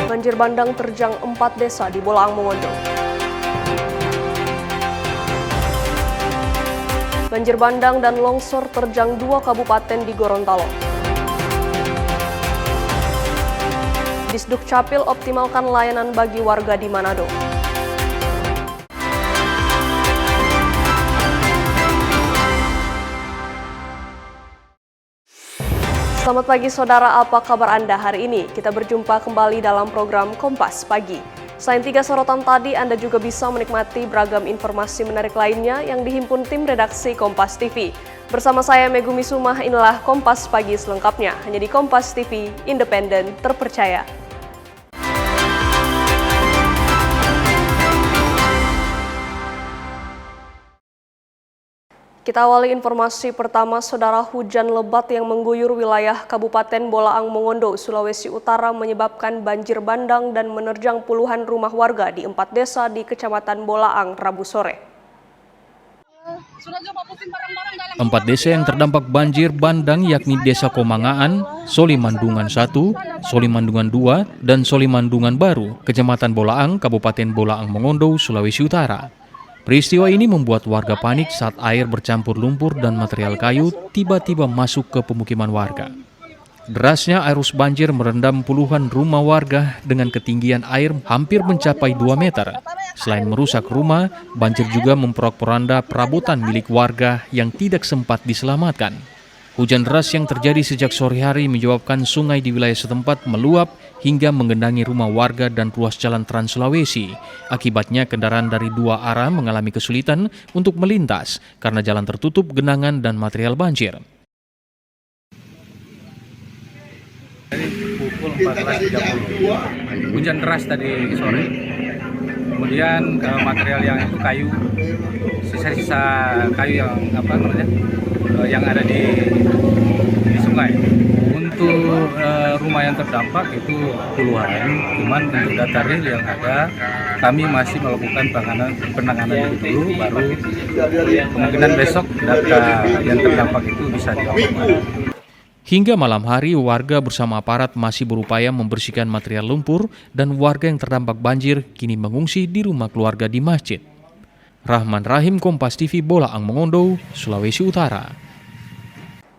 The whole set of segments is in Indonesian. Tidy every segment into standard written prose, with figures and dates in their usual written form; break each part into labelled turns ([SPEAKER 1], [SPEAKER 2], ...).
[SPEAKER 1] Banjir bandang terjang 4 desa di Bolaang Mongondo. Banjir bandang dan longsor terjang 2 kabupaten di Gorontalo. Disduk Capil optimalkan layanan bagi warga di Manado. Selamat pagi saudara, apa kabar Anda hari ini? Kita berjumpa kembali dalam program Kompas Pagi. Selain 3 sorotan tadi, Anda juga bisa menikmati beragam informasi menarik lainnya yang dihimpun tim redaksi Kompas TV. Bersama saya Megumi Sumah, inilah Kompas Pagi selengkapnya. Hanya di Kompas TV, independen, terpercaya. Kita awali informasi pertama, saudara. Hujan lebat yang mengguyur wilayah Kabupaten Bolaang Mongondo, Sulawesi Utara menyebabkan banjir bandang dan menerjang puluhan rumah warga di 4 desa di Kecamatan Bolaang Rabu sore.
[SPEAKER 2] 4 desa yang terdampak banjir bandang yakni Desa Komangaan, Solimandungan 1, Solimandungan 2, dan Solimandungan Baru, Kecamatan Bolaang, Kabupaten Bolaang Mongondo, Sulawesi Utara. Peristiwa ini membuat warga panik saat air bercampur lumpur dan material kayu tiba-tiba masuk ke pemukiman warga. Derasnya arus banjir merendam puluhan rumah warga dengan ketinggian air hampir mencapai 2 meter. Selain merusak rumah, banjir juga memporak-poranda perabotan milik warga yang tidak sempat diselamatkan. Hujan deras yang terjadi sejak sore hari menyebabkan sungai di wilayah setempat meluap hingga menggenangi rumah warga dan ruas jalan Trans Sulawesi. Akibatnya kendaraan dari 2 arah mengalami kesulitan untuk melintas karena jalan tertutup genangan dan material banjir.
[SPEAKER 3] Pukul 14.30 hujan deras tadi sore, kemudian material yang itu kayu, sisa-sisa kayu yang ada di sungai. Untuk rumah yang terdampak itu puluhan, cuman untuk data real yang ada kami masih melakukan penanganan dulu, baru kemungkinan besok data yang terdampak itu bisa dilakukan.
[SPEAKER 2] Hingga malam hari, warga bersama aparat masih berupaya membersihkan material lumpur dan warga yang terdampak banjir kini mengungsi di rumah keluarga di masjid. Rahman Rahim, Kompas TV, Bolaang Mongondo, Sulawesi Utara.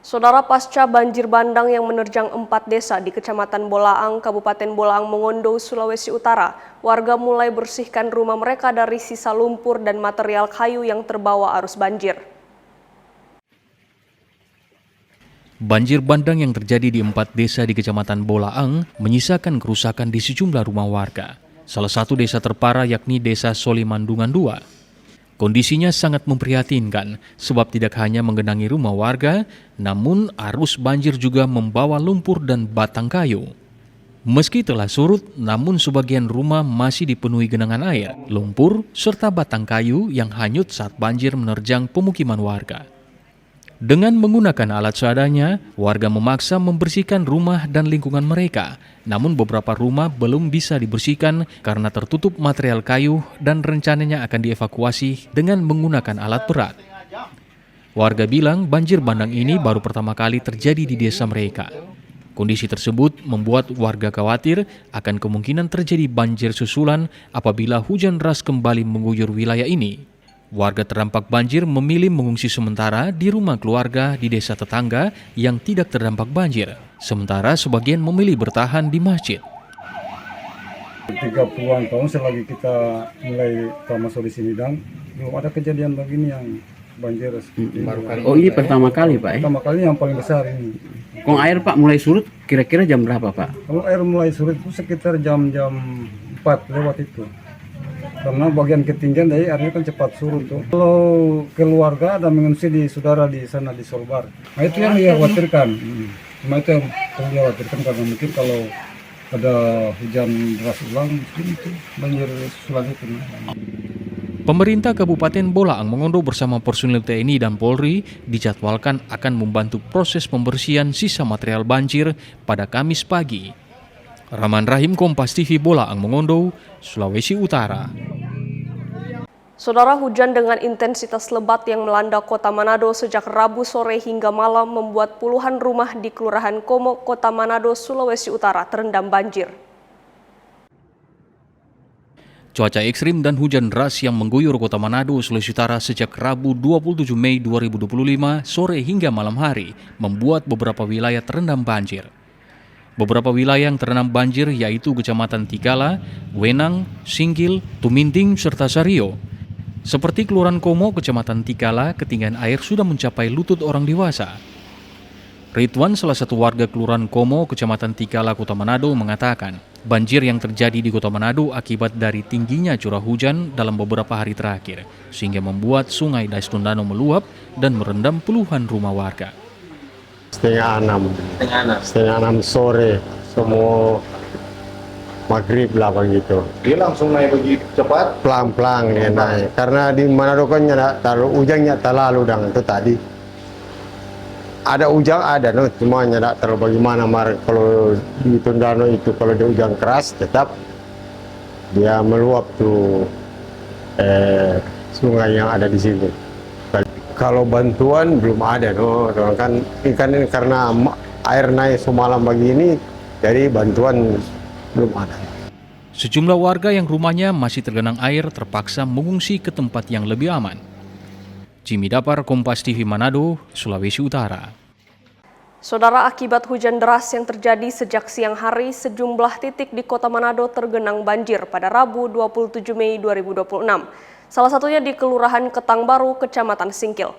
[SPEAKER 1] Saudara, pasca banjir bandang yang menerjang 4 desa di Kecamatan Bolaang, Kabupaten Bolaang Mongondo, Sulawesi Utara, warga mulai bersihkan rumah mereka dari sisa lumpur dan material kayu yang terbawa arus banjir.
[SPEAKER 2] Banjir bandang yang terjadi di 4 desa di Kecamatan Bolaang menyisakan kerusakan di sejumlah rumah warga. Salah satu desa terparah yakni Desa Solimandungan 2. Kondisinya sangat memprihatinkan sebab tidak hanya menggenangi rumah warga, namun arus banjir juga membawa lumpur dan batang kayu. Meski telah surut, namun sebagian rumah masih dipenuhi genangan air, lumpur, serta batang kayu yang hanyut saat banjir menerjang pemukiman warga. Dengan menggunakan alat seadanya, warga memaksa membersihkan rumah dan lingkungan mereka. Namun beberapa rumah belum bisa dibersihkan karena tertutup material kayu dan rencananya akan dievakuasi dengan menggunakan alat berat. Warga bilang banjir bandang ini baru pertama kali terjadi di desa mereka. Kondisi tersebut membuat warga khawatir akan kemungkinan terjadi banjir susulan apabila hujan deras kembali mengguyur wilayah ini. Warga terdampak banjir memilih mengungsi sementara di rumah keluarga di desa tetangga yang tidak terdampak banjir. Sementara sebagian memilih bertahan di masjid.
[SPEAKER 4] 30-an tahun selagi kita mulai masuk di sini dan belum ada kejadian begini yang banjir seperti ini.
[SPEAKER 5] Oh, ini pertama kali Pak?
[SPEAKER 4] Pertama kali yang paling besar ini.
[SPEAKER 5] Kong air Pak mulai surut kira-kira jam berapa Pak?
[SPEAKER 4] Kalau air mulai surut itu sekitar jam 4 lewat itu. Karena bagian ketinggian dari airnya kan cepat surut tuh. Kalau keluarga ada mengungsi di saudara di sana di Solbar. Nah itu yang dikhawatirkan. Cuma itu yang dikhawatirkan karena mungkin kalau ada hujan deras ulang mungkin itu banjir susulan itu.
[SPEAKER 2] Pemerintah Kabupaten Bolaang Mongondo bersama personil TNI dan Polri dijadwalkan akan membantu proses pembersihan sisa material banjir pada Kamis pagi. Rahman Rahim, Kompas TV, Bolaang Mongondo, Sulawesi Utara.
[SPEAKER 1] Saudara, hujan dengan intensitas lebat yang melanda kota Manado sejak Rabu sore hingga malam membuat puluhan rumah di Kelurahan Komo, Kota Manado, Sulawesi Utara terendam banjir.
[SPEAKER 2] Cuaca ekstrim dan hujan deras yang mengguyur kota Manado, Sulawesi Utara sejak Rabu 27 Mei 2025 sore hingga malam hari membuat beberapa wilayah terendam banjir. Beberapa wilayah yang terendam banjir yaitu Kecamatan Tikala, Wenang, Singgil, Tuminting, serta Sario. Seperti Kelurahan Komo, Kecamatan Tikala, ketinggian air sudah mencapai lutut orang dewasa. Ridwan, salah satu warga Kelurahan Komo, Kecamatan Tikala, Kota Manado, mengatakan banjir yang terjadi di Kota Manado akibat dari tingginya curah hujan dalam beberapa hari terakhir, sehingga membuat sungai Dais Tondano meluap dan merendam puluhan rumah warga.
[SPEAKER 6] Setengah enam sore, semua maghrib lah begitu.
[SPEAKER 7] Dia langsung naik begitu cepat?
[SPEAKER 6] Pelan-pelan dia naik, karena di Manado kan hujannya terlalu dengan itu tadi. Ada hujan ada, no, cuma tidak terlalu bagaimana. Kalau di Tondano itu kalau ada hujan keras tetap dia meluap tuh sungai yang ada di sini. Kalau bantuan belum ada, no, kan ini karena air naik semalam begini, jadi bantuan belum ada.
[SPEAKER 2] Sejumlah warga yang rumahnya masih tergenang air terpaksa mengungsi ke tempat yang lebih aman. Jimmy Dapar, Kompas TV Manado, Sulawesi Utara.
[SPEAKER 1] Saudara, akibat hujan deras yang terjadi sejak siang hari, sejumlah titik di Kota Manado tergenang banjir pada Rabu 27 Mei 2026. Salah satunya di Kelurahan Ketang Baru, Kecamatan Singkil.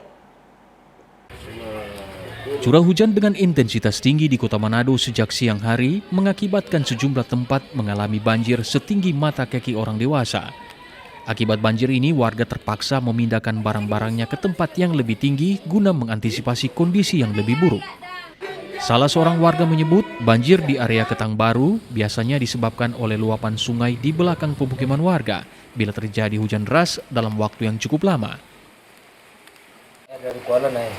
[SPEAKER 2] Curah hujan dengan intensitas tinggi di Kota Manado sejak siang hari mengakibatkan sejumlah tempat mengalami banjir setinggi mata kaki orang dewasa. Akibat banjir ini, warga terpaksa memindahkan barang-barangnya ke tempat yang lebih tinggi guna mengantisipasi kondisi yang lebih buruk. Salah seorang warga menyebut banjir di area Ketang Baru biasanya disebabkan oleh luapan sungai di belakang pemukiman warga bila terjadi hujan deras dalam waktu yang cukup lama.
[SPEAKER 8] Dari Kuala naik.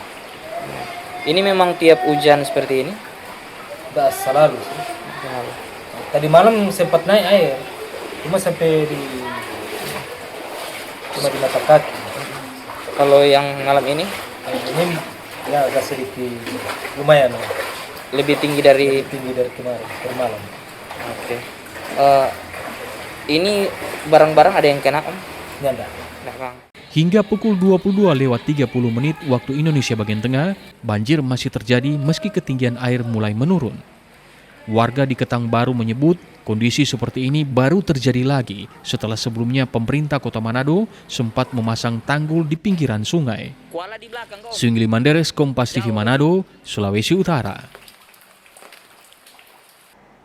[SPEAKER 8] Ini memang tiap hujan seperti ini?
[SPEAKER 9] Tidak selalu sih. Tadi malam sempat naik air, cuma sampai di mata kaki.
[SPEAKER 8] Kalau yang malam ini?
[SPEAKER 9] Ini ya agak sedikit lumayan.
[SPEAKER 8] Lebih tinggi dari
[SPEAKER 9] kemarin, per malam.
[SPEAKER 8] Oke. Ini barang-barang ada yang kena, Om?
[SPEAKER 9] Ini ada.
[SPEAKER 8] Nah, Bang.
[SPEAKER 2] Hingga pukul 22.30 waktu Indonesia bagian tengah, banjir masih terjadi meski ketinggian air mulai menurun. Warga di Ketang Baru menyebut kondisi seperti ini baru terjadi lagi setelah sebelumnya pemerintah Kota Manado sempat memasang tanggul di pinggiran sungai. Singli Manderes, Kompas TV Manado, Sulawesi Utara.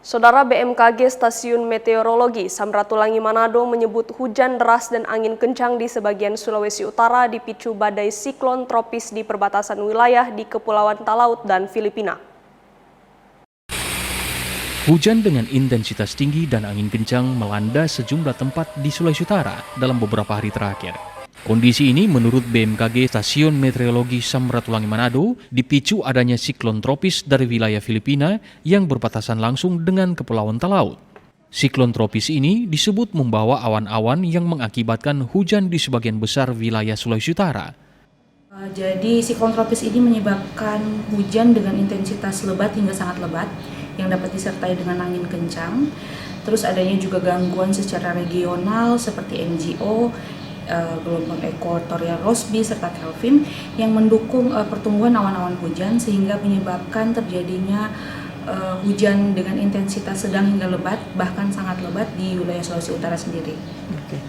[SPEAKER 1] Saudara, BMKG Stasiun Meteorologi Samratulangi Manado menyebut hujan deras dan angin kencang di sebagian Sulawesi Utara dipicu badai siklon tropis di perbatasan wilayah di Kepulauan Talaut dan Filipina.
[SPEAKER 2] Hujan dengan intensitas tinggi dan angin kencang melanda sejumlah tempat di Sulawesi Utara dalam beberapa hari terakhir. Kondisi ini menurut BMKG Stasiun Meteorologi Samratulangi Manado dipicu adanya siklon tropis dari wilayah Filipina yang berbatasan langsung dengan Kepulauan Talaut. Siklon tropis ini disebut membawa awan-awan yang mengakibatkan hujan di sebagian besar wilayah Sulawesi Utara.
[SPEAKER 10] Jadi siklon tropis ini menyebabkan hujan dengan intensitas lebat hingga sangat lebat yang dapat disertai dengan angin kencang. Terus adanya juga gangguan secara regional seperti NGO, gelombang ekuatorial Rossby serta Kelvin yang mendukung pertumbuhan awan-awan hujan sehingga menyebabkan terjadinya hujan dengan intensitas sedang hingga lebat, bahkan sangat lebat di wilayah Sulawesi Utara sendiri.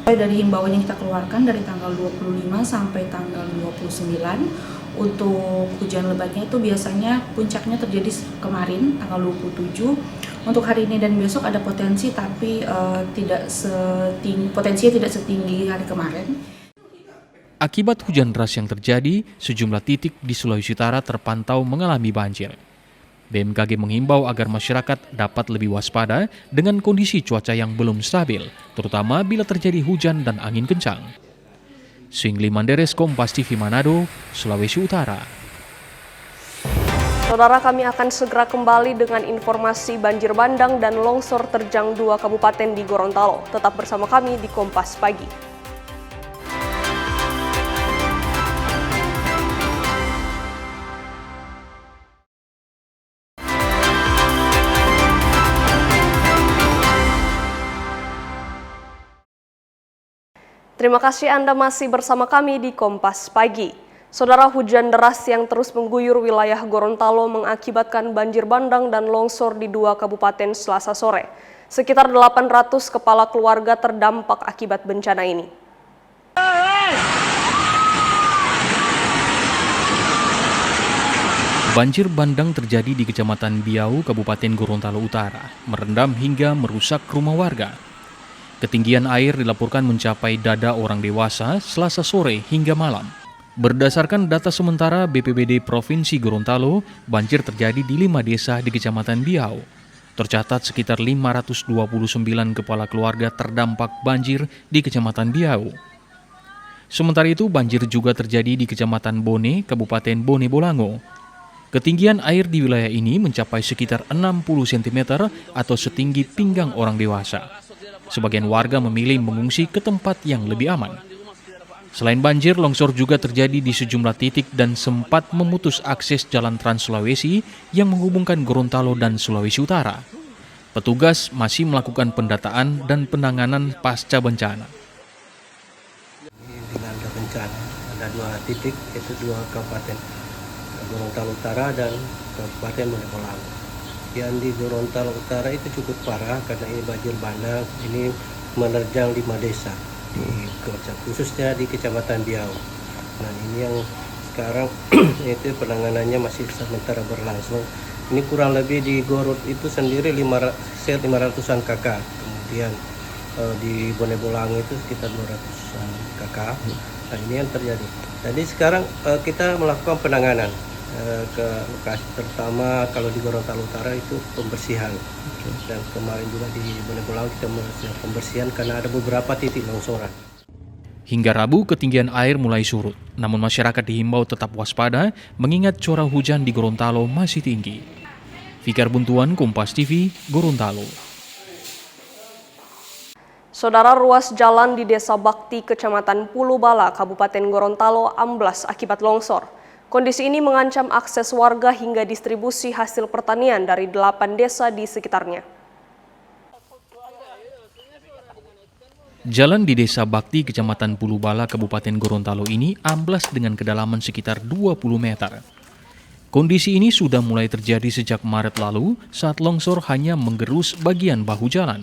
[SPEAKER 10] Dari himbauan yang kita keluarkan dari tanggal 25 sampai tanggal 29 untuk hujan lebatnya itu biasanya puncaknya terjadi kemarin tanggal 27. Untuk hari ini dan besok ada potensi, tapi potensinya tidak setinggi hari kemarin.
[SPEAKER 2] Akibat hujan deras yang terjadi, sejumlah titik di Sulawesi Utara terpantau mengalami banjir. BMKG menghimbau agar masyarakat dapat lebih waspada dengan kondisi cuaca yang belum stabil, terutama bila terjadi hujan dan angin kencang. Singli Manderes, Kompas TV Manado, Sulawesi Utara.
[SPEAKER 1] Saudara, kami akan segera kembali dengan informasi banjir bandang dan longsor terjang 2 kabupaten di Gorontalo. Tetap bersama kami di Kompas Pagi. Terima kasih Anda masih bersama kami di Kompas Pagi. Saudara, hujan deras yang terus mengguyur wilayah Gorontalo mengakibatkan banjir bandang dan longsor di 2 kabupaten Selasa sore. Sekitar 800 kepala keluarga terdampak akibat bencana ini.
[SPEAKER 2] Banjir bandang terjadi di Kecamatan Biau, Kabupaten Gorontalo Utara, merendam hingga merusak rumah warga. Ketinggian air dilaporkan mencapai dada orang dewasa Selasa sore hingga malam. Berdasarkan data sementara BPBD Provinsi Gorontalo, banjir terjadi di 5 desa di Kecamatan Biau. Tercatat sekitar 529 kepala keluarga terdampak banjir di Kecamatan Biau. Sementara itu, banjir juga terjadi di Kecamatan Bone, Kabupaten Bone Bolango. Ketinggian air di wilayah ini mencapai sekitar 60 cm atau setinggi pinggang orang dewasa. Sebagian warga memilih mengungsi ke tempat yang lebih aman. Selain banjir, longsor juga terjadi di sejumlah titik dan sempat memutus akses jalan Trans Sulawesi yang menghubungkan Gorontalo dan Sulawesi Utara. Petugas masih melakukan pendataan dan penanganan pasca bencana.
[SPEAKER 11] Dilanda bencana, ada 2 titik, yaitu 2 kabupaten Gorontalo Utara dan Kabupaten Bone Bolango. Yang di Gorontalo Utara itu cukup parah karena ini banjir bandang, ini menerjang 5 desa di khususnya di Kecamatan Biau. Nah, ini yang sekarang itu penanganannya masih sementara berlangsung. Ini kurang lebih di Gorut itu sendiri 500-an kakak. Kemudian di Bone Bolango itu sekitar 200-an kakak. Nah, ini yang terjadi. Jadi sekarang kita melakukan penanganan ke lokasi, terutama kalau di Gorontalo Utara itu pembersihan. Dan kemarin juga di Bone Bolango kita melakukan pembersihan karena ada beberapa titik longsoran.
[SPEAKER 2] Hingga Rabu, ketinggian air mulai surut. Namun masyarakat dihimbau tetap waspada mengingat curah hujan di Gorontalo masih tinggi. Fikar Buntuan, Kompas TV, Gorontalo.
[SPEAKER 1] Saudara, ruas jalan di Desa Bakti, Kecamatan Pulubala, Kabupaten Gorontalo amblas akibat longsor. Kondisi ini mengancam akses warga hingga distribusi hasil pertanian dari 8 desa di sekitarnya.
[SPEAKER 2] Jalan di Desa Bakti, Kecamatan Pulubala, Kabupaten Gorontalo ini amblas dengan kedalaman sekitar 20 meter. Kondisi ini sudah mulai terjadi sejak Maret lalu saat longsor hanya menggerus bagian bahu jalan.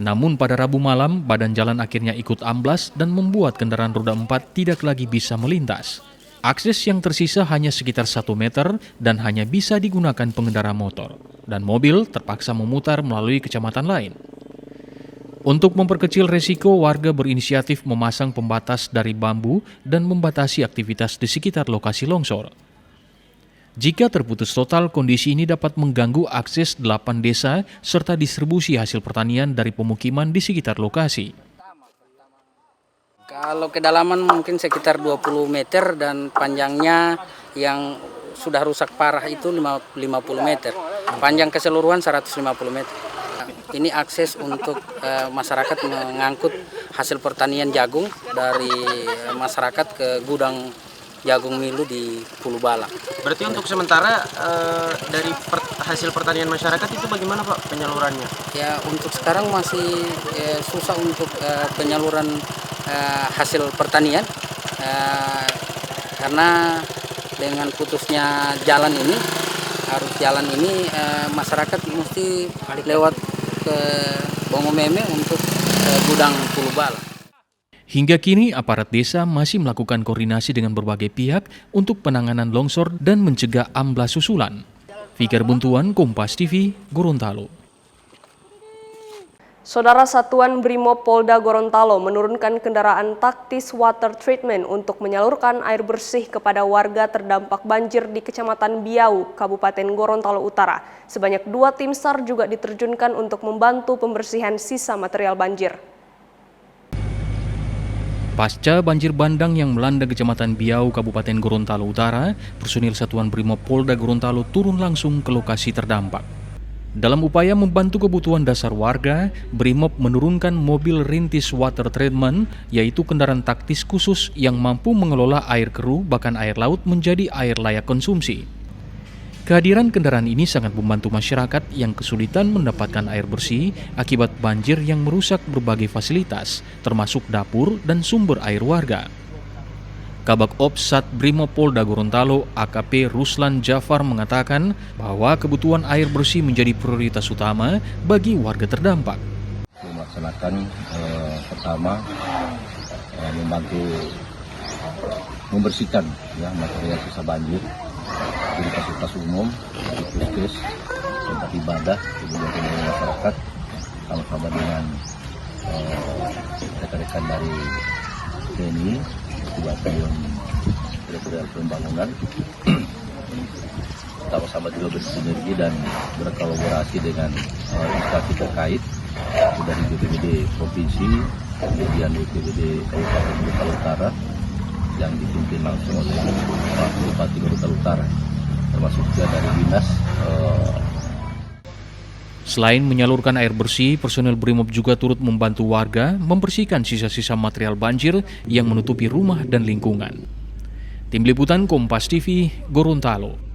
[SPEAKER 2] Namun pada Rabu malam, badan jalan akhirnya ikut amblas dan membuat kendaraan roda 4 tidak lagi bisa melintas. Akses yang tersisa hanya sekitar 1 meter dan hanya bisa digunakan pengendara motor. Dan mobil terpaksa memutar melalui kecamatan lain. Untuk memperkecil resiko, warga berinisiatif memasang pembatas dari bambu dan membatasi aktivitas di sekitar lokasi longsor. Jika terputus total, kondisi ini dapat mengganggu akses 8 desa serta distribusi hasil pertanian dari pemukiman di sekitar lokasi.
[SPEAKER 12] Kalau kedalaman mungkin sekitar 20 meter dan panjangnya yang sudah rusak parah itu 50 meter. Panjang keseluruhan 150 meter. Ini akses untuk masyarakat mengangkut hasil pertanian jagung dari masyarakat ke gudang jagung milu di Pulubala.
[SPEAKER 13] Berarti untuk sementara dari hasil pertanian masyarakat itu bagaimana Pak penyalurannya?
[SPEAKER 12] Ya, untuk sekarang masih susah untuk penyaluran hasil pertanian karena dengan putusnya jalan ini, arus jalan ini masyarakat mesti lewat ke Bongomeme untuk gudang Pulubala.
[SPEAKER 2] Hingga kini, aparat desa masih melakukan koordinasi dengan berbagai pihak untuk penanganan longsor dan mencegah amblas susulan. Fikar Buntuan, Kompas TV, Gorontalo.
[SPEAKER 1] Saudara, Satuan Brimob Polda Gorontalo menurunkan kendaraan taktis water treatment untuk menyalurkan air bersih kepada warga terdampak banjir di Kecamatan Biau, Kabupaten Gorontalo Utara. Sebanyak 2 tim SAR juga diterjunkan untuk membantu pembersihan sisa material banjir.
[SPEAKER 2] Pasca banjir bandang yang melanda Kecamatan Biau, Kabupaten Gorontalo Utara, personil Satuan Brimob Polda Gorontalo turun langsung ke lokasi terdampak. Dalam upaya membantu kebutuhan dasar warga, Brimob menurunkan mobil rintis water treatment, yaitu kendaraan taktis khusus yang mampu mengelola air keruh bahkan air laut menjadi air layak konsumsi. Kehadiran kendaraan ini sangat membantu masyarakat yang kesulitan mendapatkan air bersih akibat banjir yang merusak berbagai fasilitas, termasuk dapur dan sumber air warga. Kabak Ops Sat Brimopolda Gorontalo AKP Ruslan Jafar mengatakan bahwa kebutuhan air bersih menjadi prioritas utama bagi warga terdampak.
[SPEAKER 7] Melaksanakan pertama membantu membersihkan ya material sisa banjir di fasilitas umum, di puskes, tempat ibadah, kemudian masyarakat, sama-sama dengan rekan-rekan dari TNI, Batalion Teritorial Pembangunan, sama-sama juga bersinergi dan berkolaborasi dengan instansi terkait dari BPBD Provinsi, kemudian BPBD Kabupaten Gorontalo Utara, yang dipimpin langsung oleh Pak Bupati Gorontalo Utara, termasuk juga dari Dinas.
[SPEAKER 2] Selain menyalurkan air bersih, personel Brimob juga turut membantu warga membersihkan sisa-sisa material banjir yang menutupi rumah dan lingkungan. Tim Liputan Kompas TV, Gorontalo.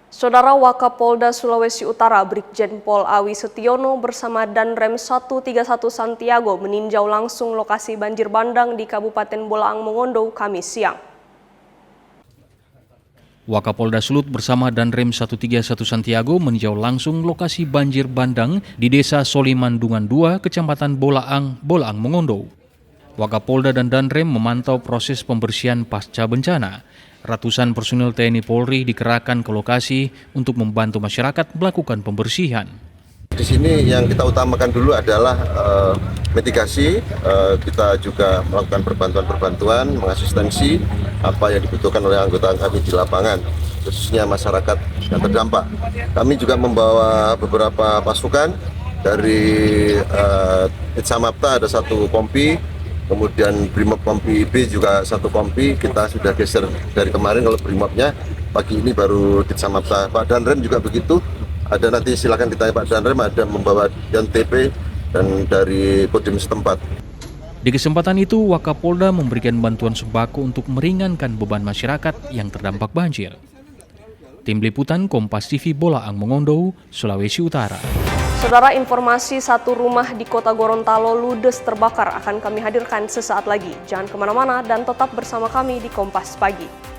[SPEAKER 1] Saudara Wakapolda Sulawesi Utara Brigjen Pol Awi Setiono bersama Danrem 131 Santiago meninjau langsung lokasi banjir bandang di Kabupaten Bolaang Mongondo Kamis siang.
[SPEAKER 2] Wakapolda Sulut bersama Danrem 131 Santiago meninjau langsung lokasi banjir bandang di Desa Solimandungan 2, Kecamatan Bolaang, Bolaang Mongondo. Wakapolda dan Danrem memantau proses pembersihan pasca bencana. Ratusan personil TNI Polri dikerahkan ke lokasi untuk membantu masyarakat melakukan pembersihan.
[SPEAKER 6] Di sini yang kita utamakan dulu adalah mitigasi. Kita juga melakukan perbantuan-perbantuan, mengasistensi apa yang dibutuhkan oleh anggota kami di lapangan, khususnya masyarakat yang terdampak. Kami juga membawa beberapa pasukan dari Itsamapta, ada 1 kompi, kemudian Brimob Kompi B juga 1 kompi. Kita sudah geser dari kemarin, kalau Brimobnya pagi ini baru Ditsamapta. Pak Danrem juga begitu. Ada nanti silakan ditanya Pak Danrem, ada membawa TP dan dari Kodim setempat.
[SPEAKER 2] Di kesempatan itu, Wakapolda memberikan bantuan sembako untuk meringankan beban masyarakat yang terdampak banjir. Tim Liputan Kompas TV Bolaang Mongondo, Sulawesi Utara.
[SPEAKER 1] Saudara, informasi satu rumah di Kota Gorontalo ludes terbakar akan kami hadirkan sesaat lagi. Jangan kemana-mana dan tetap bersama kami di Kompas Pagi.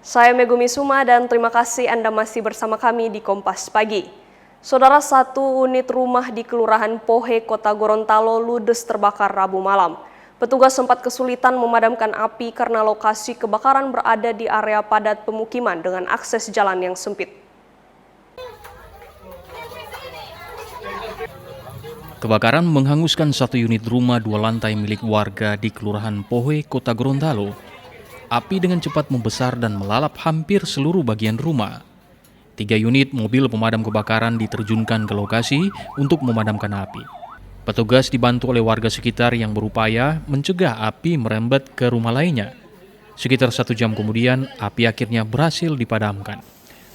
[SPEAKER 1] Saya Megumi Suma dan terima kasih Anda masih bersama kami di Kompas Pagi. Saudara, 1 unit rumah di Kelurahan Pohe, Kota Gorontalo ludes terbakar Rabu malam. Petugas sempat kesulitan memadamkan api karena lokasi kebakaran berada di area padat pemukiman dengan akses jalan yang sempit.
[SPEAKER 2] Kebakaran menghanguskan 1 unit rumah 2 lantai milik warga di Kelurahan Pohe, Kota Gorontalo. Api dengan cepat membesar dan melalap hampir seluruh bagian rumah. 3 unit mobil pemadam kebakaran diterjunkan ke lokasi untuk memadamkan api. Petugas dibantu oleh warga sekitar yang berupaya mencegah api merembet ke rumah lainnya. Sekitar 1 jam kemudian, api akhirnya berhasil dipadamkan.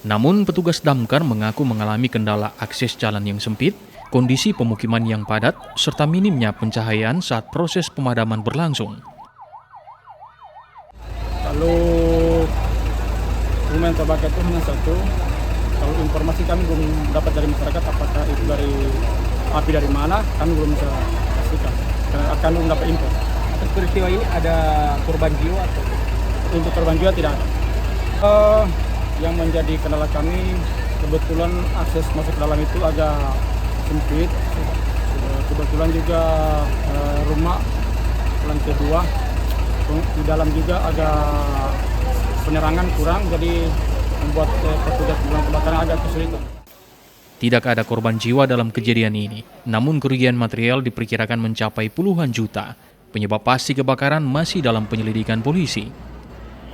[SPEAKER 2] Namun petugas damkar mengaku mengalami kendala akses jalan yang sempit, kondisi pemukiman yang padat, serta minimnya pencahayaan saat proses pemadaman berlangsung.
[SPEAKER 4] Kalau rumah yang terbakar itu hanya 1. Kalau informasi kami belum dapat dari masyarakat apakah itu dari api dari mana, kami belum bisa pastikan. Karena kami belum dapat info.
[SPEAKER 9] Atas peristiwa ini ada korban jiwa atau?
[SPEAKER 4] Untuk korban jiwa tidak ada. Yang menjadi kendala kami, kebetulan akses masuk ke dalam itu agak sempit. Kebetulan juga rumah lantai 2. Di dalam juga agak penerangan kurang, jadi membuat petugas kebakaran agak kesulitan.
[SPEAKER 2] Tidak ada korban jiwa dalam kejadian ini, namun kerugian material diperkirakan mencapai puluhan juta. Penyebab pasti kebakaran masih dalam penyelidikan polisi.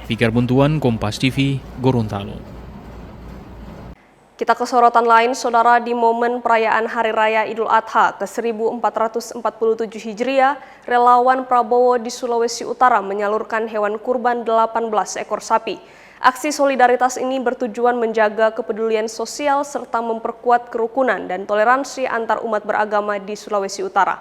[SPEAKER 2] Fikar Buntuan, Kompas TV, Gorontalo.
[SPEAKER 1] Kita ke sorotan lain, saudara. Di momen perayaan Hari Raya Idul Adha ke-1447 Hijriah, relawan Prabowo di Sulawesi Utara menyalurkan hewan kurban 18 ekor sapi. Aksi solidaritas ini bertujuan menjaga kepedulian sosial serta memperkuat kerukunan dan toleransi antar umat beragama di Sulawesi Utara.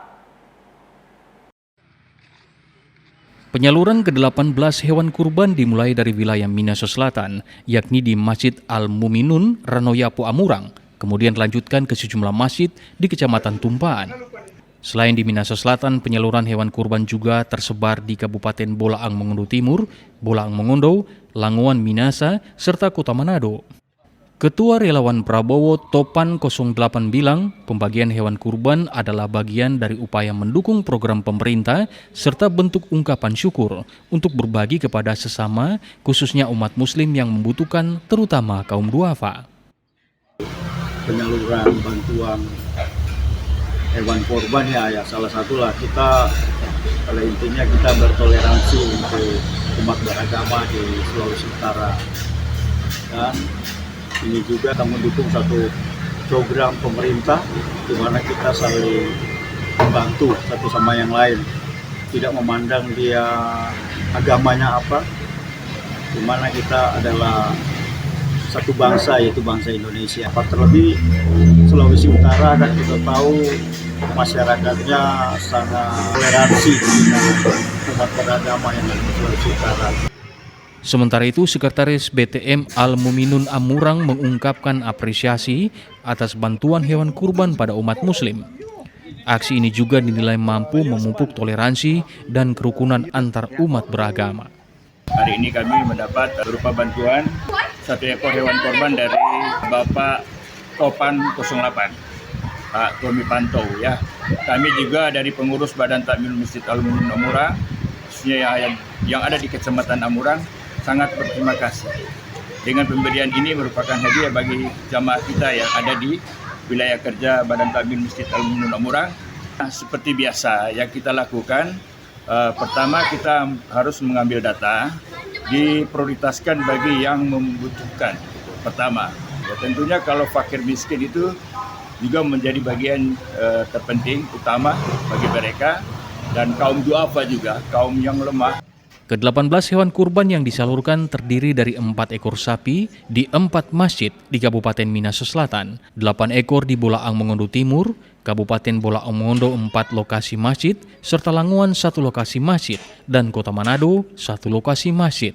[SPEAKER 2] Penyaluran ke-18 hewan kurban dimulai dari wilayah Minahasa Selatan, yakni di Masjid Al-Muminun, Ranoyapo, Amurang, kemudian dilanjutkan ke sejumlah masjid di Kecamatan Tumpaan. Selain di Minahasa Selatan, penyaluran hewan kurban juga tersebar di Kabupaten Bolaang Mongondo Timur, Bolaang Mongondo, Languan Minahasa, serta Kota Manado. Ketua Relawan Prabowo Topan 08 bilang, pembagian hewan kurban adalah bagian dari upaya mendukung program pemerintah serta bentuk ungkapan syukur untuk berbagi kepada sesama, khususnya umat muslim yang membutuhkan, terutama kaum duafa.
[SPEAKER 14] Penyaluran bantuan hewan korban ya salah satulah kita, pada intinya kita bertoleransi untuk umat beragama di Sulawesi Utara, dan ini juga kita mendukung satu program pemerintah di mana kita saling membantu satu sama yang lain, tidak memandang dia agamanya apa, di mana kita adalah satu bangsa, yaitu bangsa Indonesia. Terlebih Sulawesi Utara kan kita tahu masyarakatnya sangat toleransi dengan umat beragama yang ada di Sulawesi Utara.
[SPEAKER 2] Sementara itu, Sekretaris BTM Al-Muminun Amurang mengungkapkan apresiasi atas bantuan hewan kurban pada umat muslim. Aksi ini juga dinilai mampu memupuk toleransi dan kerukunan antar umat beragama.
[SPEAKER 14] Hari ini kami mendapat berupa bantuan 1 ekor hewan korban dari Bapak Topan 08, Pak Tommy Pantau ya. Kami juga dari pengurus Badan Takmir Masjid Al-Muminun Amurang, khususnya yang ada di Kecamatan Amurang, sangat berterima kasih. Dengan pemberian ini merupakan hadiah bagi jamaah kita yang ada di wilayah kerja Badan Takmir Masjid Al-Muminun Amurang. Seperti biasa yang kita lakukan, pertama kita harus mengambil data, diprioritaskan bagi yang membutuhkan. Pertama, ya tentunya kalau fakir miskin itu juga menjadi bagian terpenting, utama bagi mereka, dan kaum duafa juga, kaum yang lemah.
[SPEAKER 2] Ke-18 hewan kurban yang disalurkan terdiri dari 4 ekor sapi di 4 masjid di Kabupaten Minahasa Selatan, 8 ekor di Bolaang Mongondo Timur, Kabupaten Bolaang Mongondo 4 lokasi masjid, serta Languan 1 lokasi masjid, dan Kota Manado 1 lokasi masjid.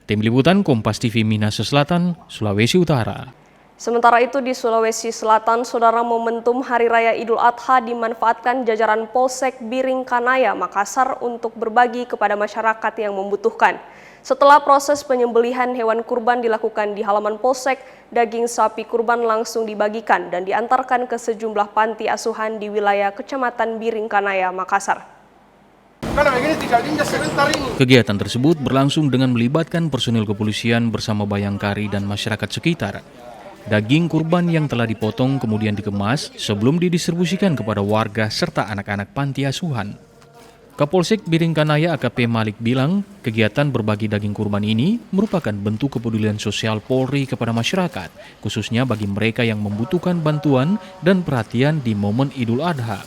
[SPEAKER 2] Tim Liputan Kompas TV Minahasa Selatan, Sulawesi Utara.
[SPEAKER 1] Sementara itu di Sulawesi Selatan, saudara, momentum Hari Raya Idul Adha dimanfaatkan jajaran Polsek Biring Kanaya, Makassar untuk berbagi kepada masyarakat yang membutuhkan. Setelah proses penyembelihan hewan kurban dilakukan di halaman Polsek, daging sapi kurban langsung dibagikan dan diantarkan ke sejumlah panti asuhan di wilayah Kecamatan Biring Kanaya, Makassar.
[SPEAKER 2] Kegiatan tersebut berlangsung dengan melibatkan personil kepolisian bersama Bayangkari dan masyarakat sekitar. Daging kurban yang telah dipotong kemudian dikemas sebelum didistribusikan kepada warga serta anak-anak panti asuhan. Kapolsek Biring Kanaya AKP Malik bilang, kegiatan berbagi daging kurban ini merupakan bentuk kepedulian sosial Polri kepada masyarakat, khususnya bagi mereka yang membutuhkan bantuan dan perhatian di momen Idul Adha.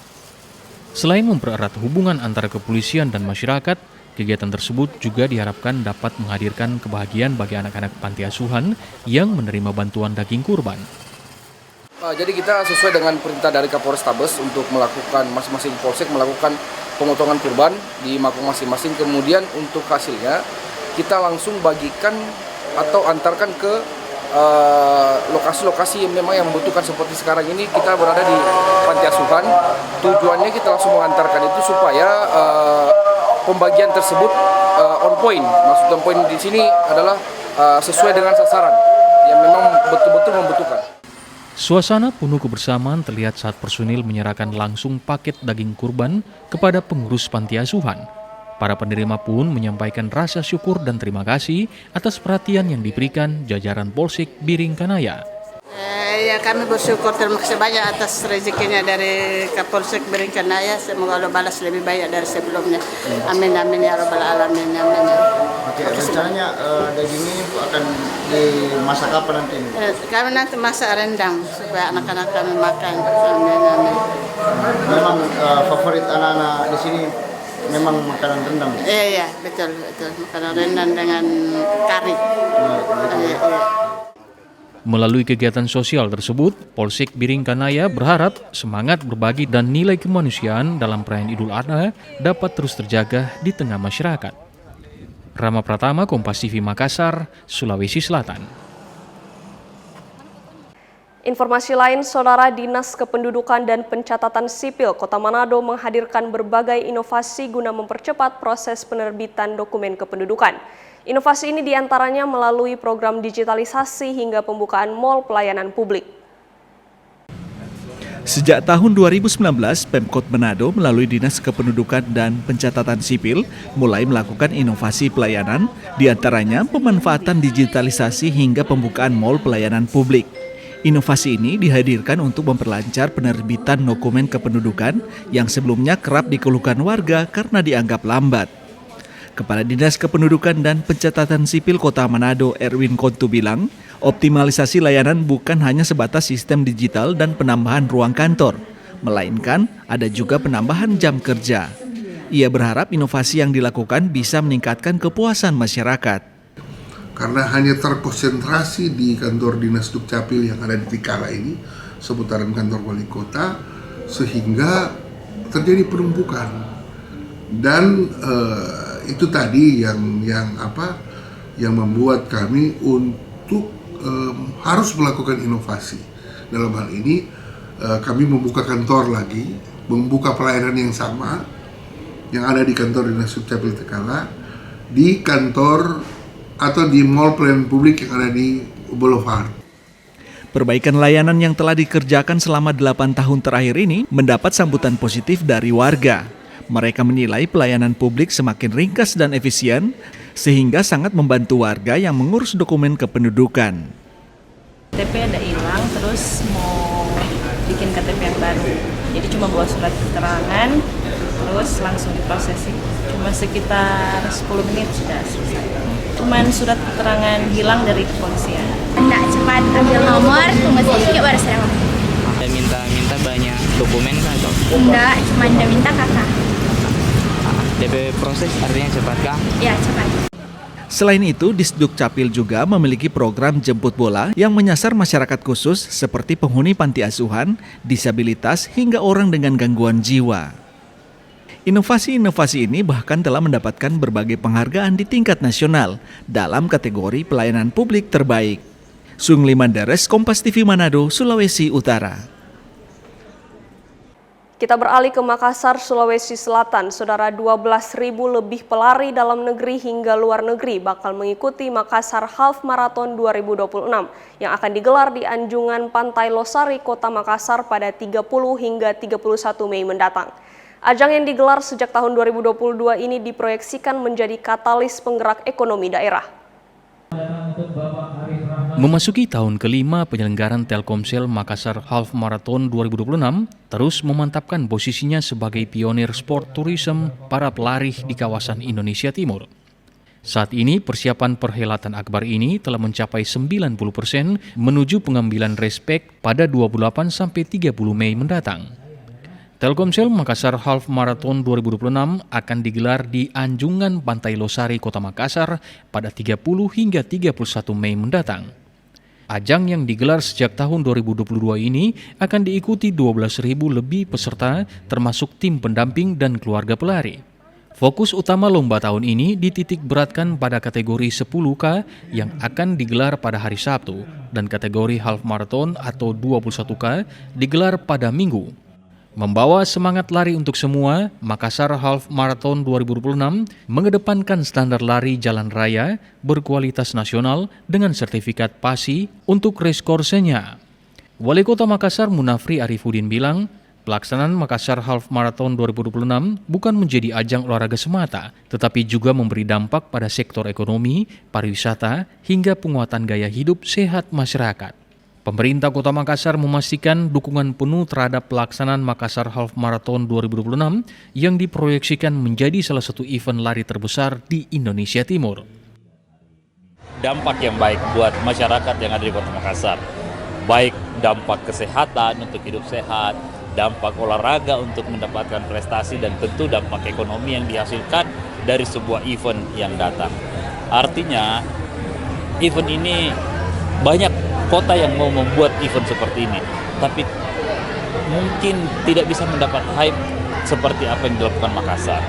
[SPEAKER 2] Selain mempererat hubungan antara kepolisian dan masyarakat, kegiatan tersebut juga diharapkan dapat menghadirkan kebahagiaan bagi anak-anak panti asuhan yang menerima bantuan daging kurban.
[SPEAKER 15] Jadi kita sesuai dengan perintah dari Kapolres Tabes untuk melakukan masing-masing polsek melakukan pemotongan kurban di makam masing-masing. Kemudian untuk hasilnya kita langsung bagikan atau antarkan ke lokasi-lokasi yang memang yang membutuhkan. Seperti sekarang ini kita berada di panti asuhan. Tujuannya kita langsung mengantarkan itu supaya pembagian tersebut on point. Maksud on point di sini adalah sesuai dengan sasaran yang memang betul-betul membutuhkan.
[SPEAKER 2] Suasana penuh kebersamaan terlihat saat personil menyerahkan langsung paket daging kurban kepada pengurus panti asuhan. Para penerima pun menyampaikan rasa syukur dan terima kasih atas perhatian yang diberikan jajaran Polsek Biring Kanaya.
[SPEAKER 16] Ya, kami bersyukur, terima kasih banyak atas rezekinya dari Kapolsek Biring Kanaya. Semoga Allah balas lebih banyak dari sebelumnya. Amin amin ya rabbal alamin. Amin.
[SPEAKER 17] Oke, rencananya daging ini akan dimasak apa nanti?
[SPEAKER 16] Kami nanti masak rendang supaya anak-anak kami makan. Amin amin.
[SPEAKER 17] Memang favorit anak-anak di sini memang makanan rendang.
[SPEAKER 16] Iya, betul. Makanan rendang dengan kari. Iya.
[SPEAKER 2] Melalui kegiatan sosial tersebut, Polsek Biringkanaya berharap semangat berbagi dan nilai kemanusiaan dalam perayaan Idul Adha dapat terus terjaga di tengah masyarakat. Rama Pratama, Kompas TV Makassar, Sulawesi Selatan.
[SPEAKER 1] Informasi lain, Saudara, Dinas Kependudukan dan Pencatatan Sipil Kota Manado menghadirkan berbagai inovasi guna mempercepat proses penerbitan dokumen kependudukan. Inovasi ini diantaranya melalui program digitalisasi hingga pembukaan mal pelayanan publik.
[SPEAKER 18] Sejak tahun 2019, Pemkot Manado melalui Dinas Kependudukan dan Pencatatan Sipil mulai melakukan inovasi pelayanan, diantaranya pemanfaatan digitalisasi hingga pembukaan mal pelayanan publik. Inovasi ini dihadirkan untuk memperlancar penerbitan dokumen kependudukan yang sebelumnya kerap dikeluhkan warga karena dianggap lambat. Kepala Dinas Kependudukan dan Pencatatan Sipil Kota Manado, Erwin Kontu bilang, optimalisasi layanan bukan hanya sebatas sistem digital dan penambahan ruang kantor, melainkan ada juga penambahan jam kerja. Ia berharap inovasi yang dilakukan bisa meningkatkan kepuasan masyarakat.
[SPEAKER 19] Karena hanya terkonsentrasi di kantor Dinas Dukcapil yang ada di Tikala ini, seputaran kantor wali kota, sehingga terjadi penumpukan. Dan itu tadi yang membuat kami untuk harus melakukan inovasi. Dalam hal ini kami membuka kantor lagi, membuka pelayanan yang sama yang ada di kantor Dinas Dukcapil Tikala di kantor atau di mall pelayanan publik yang ada di Boulevard.
[SPEAKER 18] Perbaikan layanan yang telah dikerjakan selama 8 tahun terakhir ini mendapat sambutan positif dari warga. Mereka menilai pelayanan publik semakin ringkas dan efisien, sehingga sangat membantu warga yang mengurus dokumen kependudukan.
[SPEAKER 10] KTP ada hilang, terus mau bikin KTP yang baru. Jadi cuma bawa surat keterangan, terus langsung diprosesi. Cuma sekitar 10 menit sudah selesai. Cuman surat keterangan hilang dari kepolisian.
[SPEAKER 20] Enggak, cepat ambil nomor, tunggu sedikit baru saya langsung.
[SPEAKER 8] Minta banyak dokumen kan atau?
[SPEAKER 20] Enggak, cuma minta kakak.
[SPEAKER 8] DP proses artinya cepat kah?
[SPEAKER 20] Ya, cepat.
[SPEAKER 18] Selain itu, Disduk Capil juga memiliki program jemput bola yang menyasar masyarakat khusus seperti penghuni panti asuhan, disabilitas, hingga orang dengan gangguan jiwa. Inovasi-inovasi ini bahkan telah mendapatkan berbagai penghargaan di tingkat nasional dalam kategori pelayanan publik terbaik. Sungli Mandares, Kompas TV Manado, Sulawesi Utara.
[SPEAKER 1] Kita beralih ke Makassar, Sulawesi Selatan. Saudara, 12.000 lebih pelari dalam negeri hingga luar negeri bakal mengikuti Makassar Half Marathon 2026 yang akan digelar di Anjungan Pantai Losari, Kota Makassar pada 30 hingga 31 Mei mendatang. Ajang yang digelar sejak tahun 2022 ini diproyeksikan menjadi katalis penggerak ekonomi daerah.
[SPEAKER 2] Memasuki tahun kelima penyelenggaraan Telkomsel Makassar Half Marathon 2026 terus memantapkan posisinya sebagai pionir sport tourism para pelari di kawasan Indonesia Timur. Saat ini persiapan perhelatan akbar ini telah mencapai 90% menuju pengambilan respek pada 28-30 Mei mendatang. Telkomsel Makassar Half Marathon 2026 akan digelar di Anjungan Pantai Losari, Kota Makassar pada 30 hingga 31 Mei mendatang. Ajang yang digelar sejak tahun 2022 ini akan diikuti 12.000 lebih peserta termasuk tim pendamping dan keluarga pelari. Fokus utama lomba tahun ini dititik beratkan pada kategori 10K yang akan digelar pada hari Sabtu dan kategori Half Marathon atau 21K digelar pada Minggu. Membawa semangat lari untuk semua, Makassar Half Marathon 2026 mengedepankan standar lari jalan raya berkualitas nasional dengan sertifikat PASI untuk race course-nya. Wali Kota Makassar Munafri Arifuddin bilang, pelaksanaan Makassar Half Marathon 2026 bukan menjadi ajang olahraga semata, tetapi juga memberi dampak pada sektor ekonomi, pariwisata, hingga penguatan gaya hidup sehat masyarakat. Pemerintah Kota Makassar memastikan dukungan penuh terhadap pelaksanaan Makassar Half Marathon 2026 yang diproyeksikan menjadi salah satu event lari terbesar di Indonesia Timur.
[SPEAKER 21] Dampak yang baik buat masyarakat yang ada di Kota Makassar, baik dampak kesehatan untuk hidup sehat, dampak olahraga untuk mendapatkan prestasi, dan tentu dampak ekonomi yang dihasilkan dari sebuah event yang datang. Artinya event ini banyak kota yang mau membuat event seperti ini, tapi mungkin tidak bisa mendapat hype seperti apa yang dilakukan Makassar.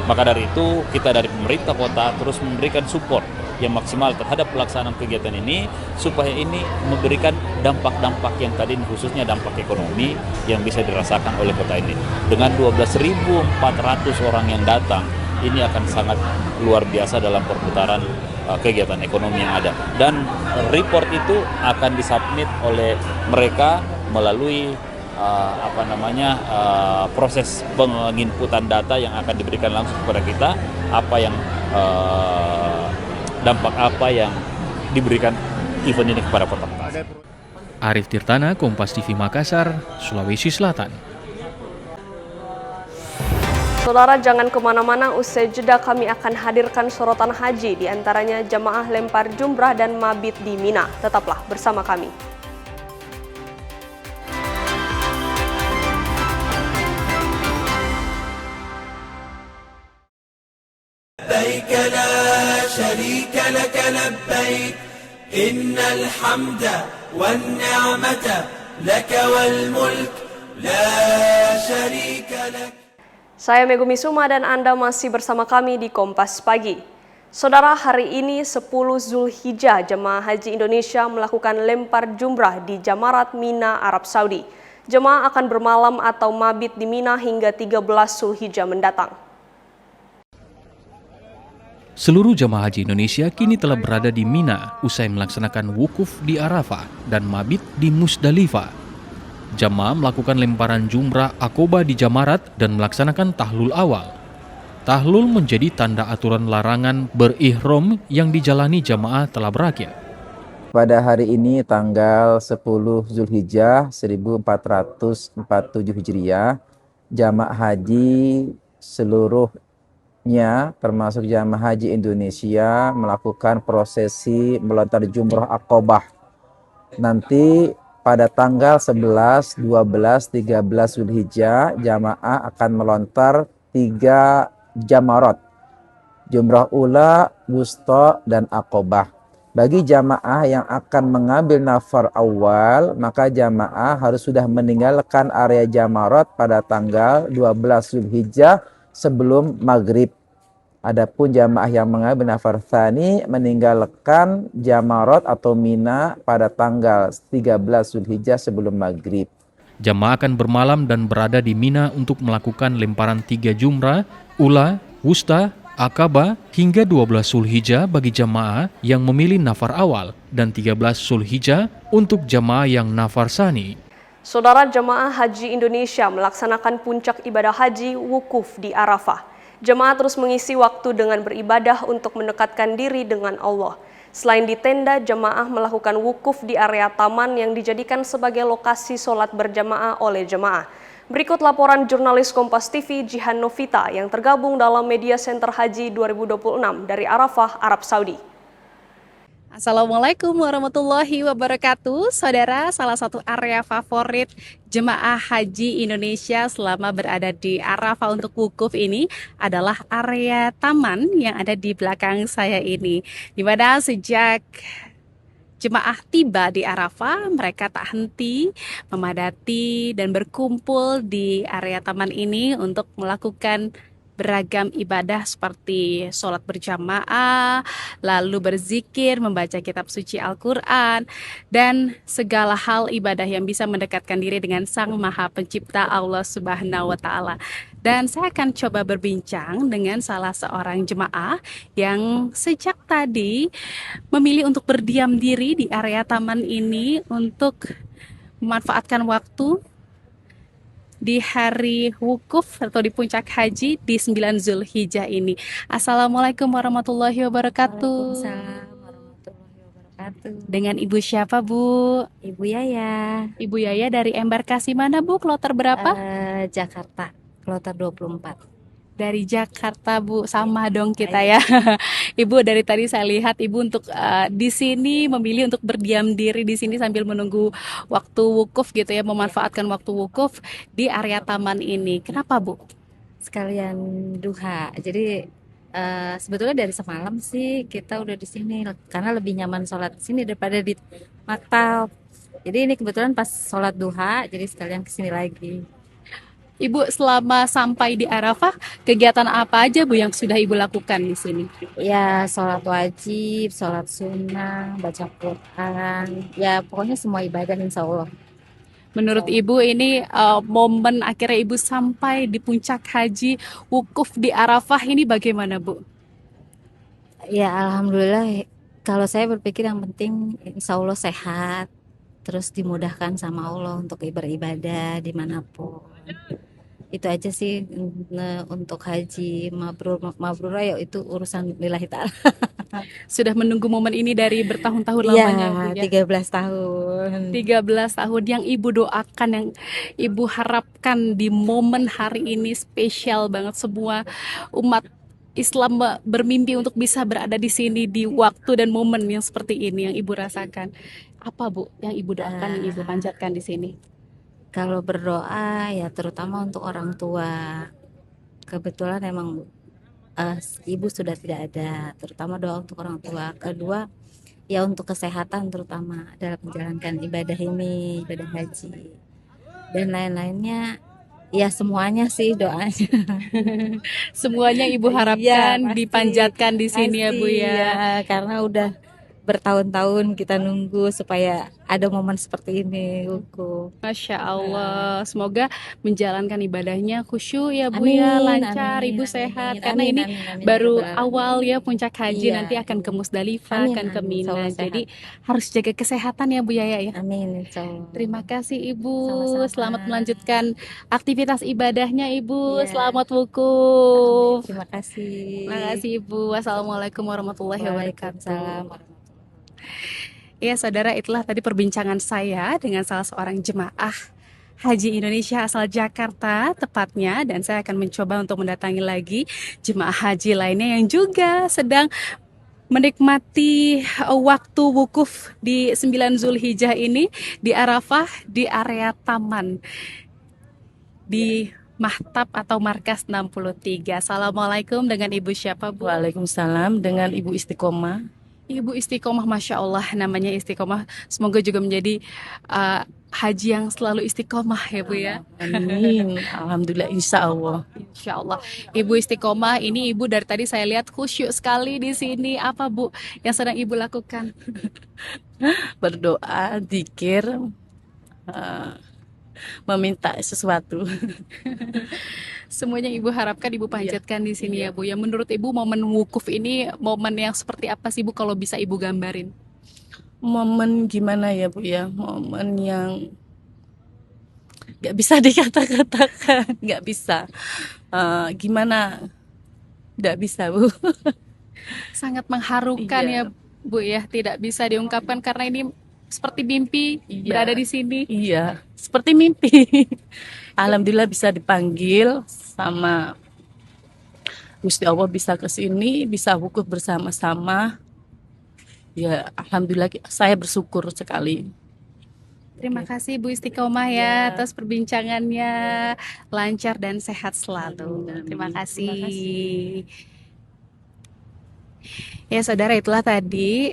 [SPEAKER 21] Maka dari itu kita dari pemerintah kota terus memberikan support yang maksimal terhadap pelaksanaan kegiatan ini, supaya ini memberikan dampak-dampak yang tadi, khususnya dampak ekonomi yang bisa dirasakan oleh kota ini. Dengan 12.400 orang yang datang, ini akan sangat luar biasa dalam perputaran kegiatan ekonomi yang ada. Dan report itu akan disubmit oleh mereka melalui proses penginputan data yang akan diberikan langsung kepada kita, dampak apa yang diberikan event ini kepada kota Makassar.
[SPEAKER 2] Arif Tirtana, Kompas TV Makassar, Sulawesi Selatan.
[SPEAKER 1] Saudara, jangan kemana-mana, usai jeda kami akan hadirkan sorotan haji, diantaranya jamaah lempar jumrah dan mabit di Mina. Tetaplah bersama kami.
[SPEAKER 3] لبيك لا شريك لك لبيك إن الحمد والنعمة لك والملك لا شريك لك.
[SPEAKER 1] Saya Megumi Suma dan Anda masih bersama kami di Kompas Pagi. Saudara, hari ini 10 Zulhijjah, jemaah haji Indonesia melakukan lempar jumrah di Jamarat Mina, Arab Saudi. Jemaah akan bermalam atau mabit di Mina hingga 13 Zulhijjah mendatang.
[SPEAKER 2] Seluruh jemaah haji Indonesia kini telah berada di Mina usai melaksanakan wukuf di Arafah dan mabit di Musdalifah. Jemaah melakukan lemparan jumrah Aqobah di Jamarat dan melaksanakan tahlul awal. Tahlul menjadi tanda aturan larangan berihram yang dijalani jemaah telah berakhir.
[SPEAKER 22] Pada hari ini tanggal 10 Zulhijjah 1447 Hijriah, jamaah haji seluruhnya termasuk jamaah haji Indonesia melakukan prosesi melontar jumrah Aqobah. Nanti pada tanggal 11, 12, 13 Zulhijjah, jamaah akan melontar 3 jamarat, jumrah ula, wusta, dan Aqobah. Bagi jamaah yang akan mengambil nafar awal, maka jamaah harus sudah meninggalkan area jamarat pada tanggal 12 Zulhijjah sebelum maghrib. Adapun jamaah yang mengambil nafar tsani meninggalkan jamarat atau Mina pada tanggal 13 Zulhijjah sebelum maghrib.
[SPEAKER 2] Jamaah akan bermalam dan berada di Mina untuk melakukan lemparan 3 jumrah, ula, wusta, Aqabah hingga 12 Zulhijjah bagi jamaah yang memilih nafar awal dan 13 Zulhijjah untuk jamaah yang nafar tsani.
[SPEAKER 1] Saudara, jemaah haji Indonesia melaksanakan puncak ibadah haji wukuf di Arafah. Jemaah terus mengisi waktu dengan beribadah untuk mendekatkan diri dengan Allah. Selain di tenda, jemaah melakukan wukuf di area taman yang dijadikan sebagai lokasi sholat berjamaah oleh jemaah. Berikut laporan jurnalis Kompas TV Jihan Novita yang tergabung dalam Media Center Haji 2026 dari Arafah, Arab Saudi.
[SPEAKER 23] Assalamualaikum warahmatullahi wabarakatuh. Saudara, salah satu area favorit jemaah haji Indonesia selama berada di Arafah untuk wukuf ini adalah area taman yang ada di belakang saya ini. Di mana sejak jemaah tiba di Arafah, mereka tak henti memadati dan berkumpul di area taman ini untuk melakukan beragam ibadah seperti sholat berjamaah, lalu berzikir, membaca kitab suci Al-Quran, dan segala hal ibadah yang bisa mendekatkan diri dengan Sang Maha Pencipta Allah Subhanahu wa Ta'ala. Dan saya akan coba berbincang dengan salah seorang jemaah yang sejak tadi memilih untuk berdiam diri di area taman ini untuk memanfaatkan waktu di hari wukuf atau di puncak haji di 9 Zulhijjah ini. Assalamualaikum warahmatullahi wabarakatuh. Dengan Ibu siapa, Bu?
[SPEAKER 24] Ibu Yaya.
[SPEAKER 23] Ibu Yaya dari embarkasi mana, Bu? Kloter berapa?
[SPEAKER 24] Jakarta, Kloter 24.
[SPEAKER 23] Dari Jakarta, Bu. Sama dong kita ya. Ibu, dari tadi saya lihat Ibu untuk di sini memilih untuk berdiam diri di sini sambil menunggu waktu wukuf gitu ya, memanfaatkan waktu wukuf di area taman ini. Kenapa, Bu?
[SPEAKER 5] Sekalian duha. Jadi sebetulnya dari semalam sih kita udah di sini karena lebih nyaman sholat di sini daripada di maktab. Jadi ini kebetulan pas sholat duha, jadi sekalian kesini lagi.
[SPEAKER 23] Ibu, selama sampai di Arafah, kegiatan apa aja Bu yang sudah Ibu lakukan di sini?
[SPEAKER 5] Ya sholat wajib, sholat sunnah, baca Quran, ya pokoknya semua ibadah insya Allah.
[SPEAKER 23] Menurut Ibu ini momen akhirnya Ibu sampai di puncak haji wukuf di Arafah ini bagaimana, Bu?
[SPEAKER 5] Ya alhamdulillah, kalau saya berpikir yang penting insya Allah sehat, terus dimudahkan sama Allah untuk beribadah dimanapun. Itu aja sih untuk haji mabrur ayo itu urusan lillahi ta'ala.
[SPEAKER 23] Sudah menunggu momen ini dari bertahun-tahun
[SPEAKER 5] Iya,
[SPEAKER 23] lamanya, Bu, ya?
[SPEAKER 5] 13 tahun.
[SPEAKER 23] 13 tahun yang Ibu doakan, yang Ibu harapkan di momen hari ini spesial banget. Semua umat Islam bermimpi untuk bisa berada di sini di waktu dan momen yang seperti ini yang Ibu rasakan. Apa, Bu, yang Ibu doakan, yang Ibu panjatkan di sini?
[SPEAKER 5] Kalau berdoa ya terutama untuk orang tua. Kebetulan emang ibu sudah tidak ada, terutama doa untuk orang tua. Kedua ya untuk kesehatan terutama dalam menjalankan ibadah ini, ibadah haji. Dan lain-lainnya ya semuanya sih doanya.
[SPEAKER 23] Semuanya Ibu harapkan
[SPEAKER 5] Iya, pasti.
[SPEAKER 23] dipanjatkan di sini ya, Bu,
[SPEAKER 5] Pasti,
[SPEAKER 23] ya.
[SPEAKER 5] karena udah bertahun-tahun kita nunggu supaya ada momen seperti ini.
[SPEAKER 23] Masya Allah, semoga menjalankan ibadahnya khusyuk ya, Bu,
[SPEAKER 5] Amin,
[SPEAKER 23] ya, lancar,
[SPEAKER 5] amin,
[SPEAKER 23] Ibu
[SPEAKER 5] amin,
[SPEAKER 23] sehat.
[SPEAKER 5] amin,
[SPEAKER 23] Karena
[SPEAKER 5] amin,
[SPEAKER 23] ini
[SPEAKER 5] amin, amin,
[SPEAKER 23] baru
[SPEAKER 5] ya Rabbal
[SPEAKER 23] awal ya puncak haji,
[SPEAKER 5] Iya.
[SPEAKER 23] nanti akan ke Musdalifah,
[SPEAKER 5] Amin,
[SPEAKER 23] akan ke
[SPEAKER 5] amin,
[SPEAKER 23] Mina.
[SPEAKER 5] insya Allah
[SPEAKER 23] Jadi
[SPEAKER 5] sehat.
[SPEAKER 23] harus jaga kesehatan ya, Bu Yaya ya.
[SPEAKER 5] Amin, insya Allah.
[SPEAKER 23] Terima kasih Ibu,
[SPEAKER 5] Sama-sama.
[SPEAKER 23] selamat melanjutkan aktivitas ibadahnya Ibu.
[SPEAKER 5] Iya.
[SPEAKER 23] Selamat wukuf.
[SPEAKER 5] Terima kasih.
[SPEAKER 23] Terima kasih Ibu. Wassalamualaikum warahmatullahi wabarakatuh.
[SPEAKER 5] Waalaikumsalam.
[SPEAKER 23] Ya saudara, itulah tadi perbincangan saya dengan salah seorang jemaah Haji Indonesia asal Jakarta tepatnya, dan saya akan mencoba untuk mendatangi lagi jemaah haji lainnya yang juga sedang menikmati waktu wukuf di 9 Zulhijjah ini di Arafah di area taman di Mahtab atau Markas 63. Assalamualaikum, dengan Ibu siapa, Bu?
[SPEAKER 11] Waalaikumsalam, dengan Ibu Istiqomah.
[SPEAKER 23] Ibu Istiqomah, Masya Allah namanya Istiqomah. Semoga juga menjadi haji yang selalu istiqomah ya, Bu, ya.
[SPEAKER 11] Amin. Alhamdulillah, insya Allah.
[SPEAKER 23] Insya Allah. Ibu Istiqomah, ini Ibu dari tadi saya lihat khusyuk sekali di sini. Apa, Bu, yang sedang Ibu lakukan?
[SPEAKER 11] Berdoa, zikir, meminta sesuatu.
[SPEAKER 23] Semuanya Ibu harapkan, Ibu panjatkan di sini ya, Bu. Ya, menurut Ibu momen wukuf ini momen yang seperti apa sih, Bu, kalau bisa Ibu gambarin?
[SPEAKER 11] Momen gimana ya, Bu, ya? Momen yang gak bisa dikata-katakan, gak bisa. Gimana? Gak bisa, Bu.
[SPEAKER 23] Sangat mengharukan ya, Bu, ya. Tidak bisa diungkapkan karena ini seperti mimpi berada di sini.
[SPEAKER 11] Iya, seperti mimpi. Alhamdulillah bisa dipanggil sama Gusti Allah, bisa ke sini, bisa wukuf bersama-sama. Ya, alhamdulillah saya bersyukur sekali.
[SPEAKER 23] Terima kasih Bu Istiqomah ya atas perbincangannya, lancar dan sehat selalu. Terima kasih. Ya saudara, itulah tadi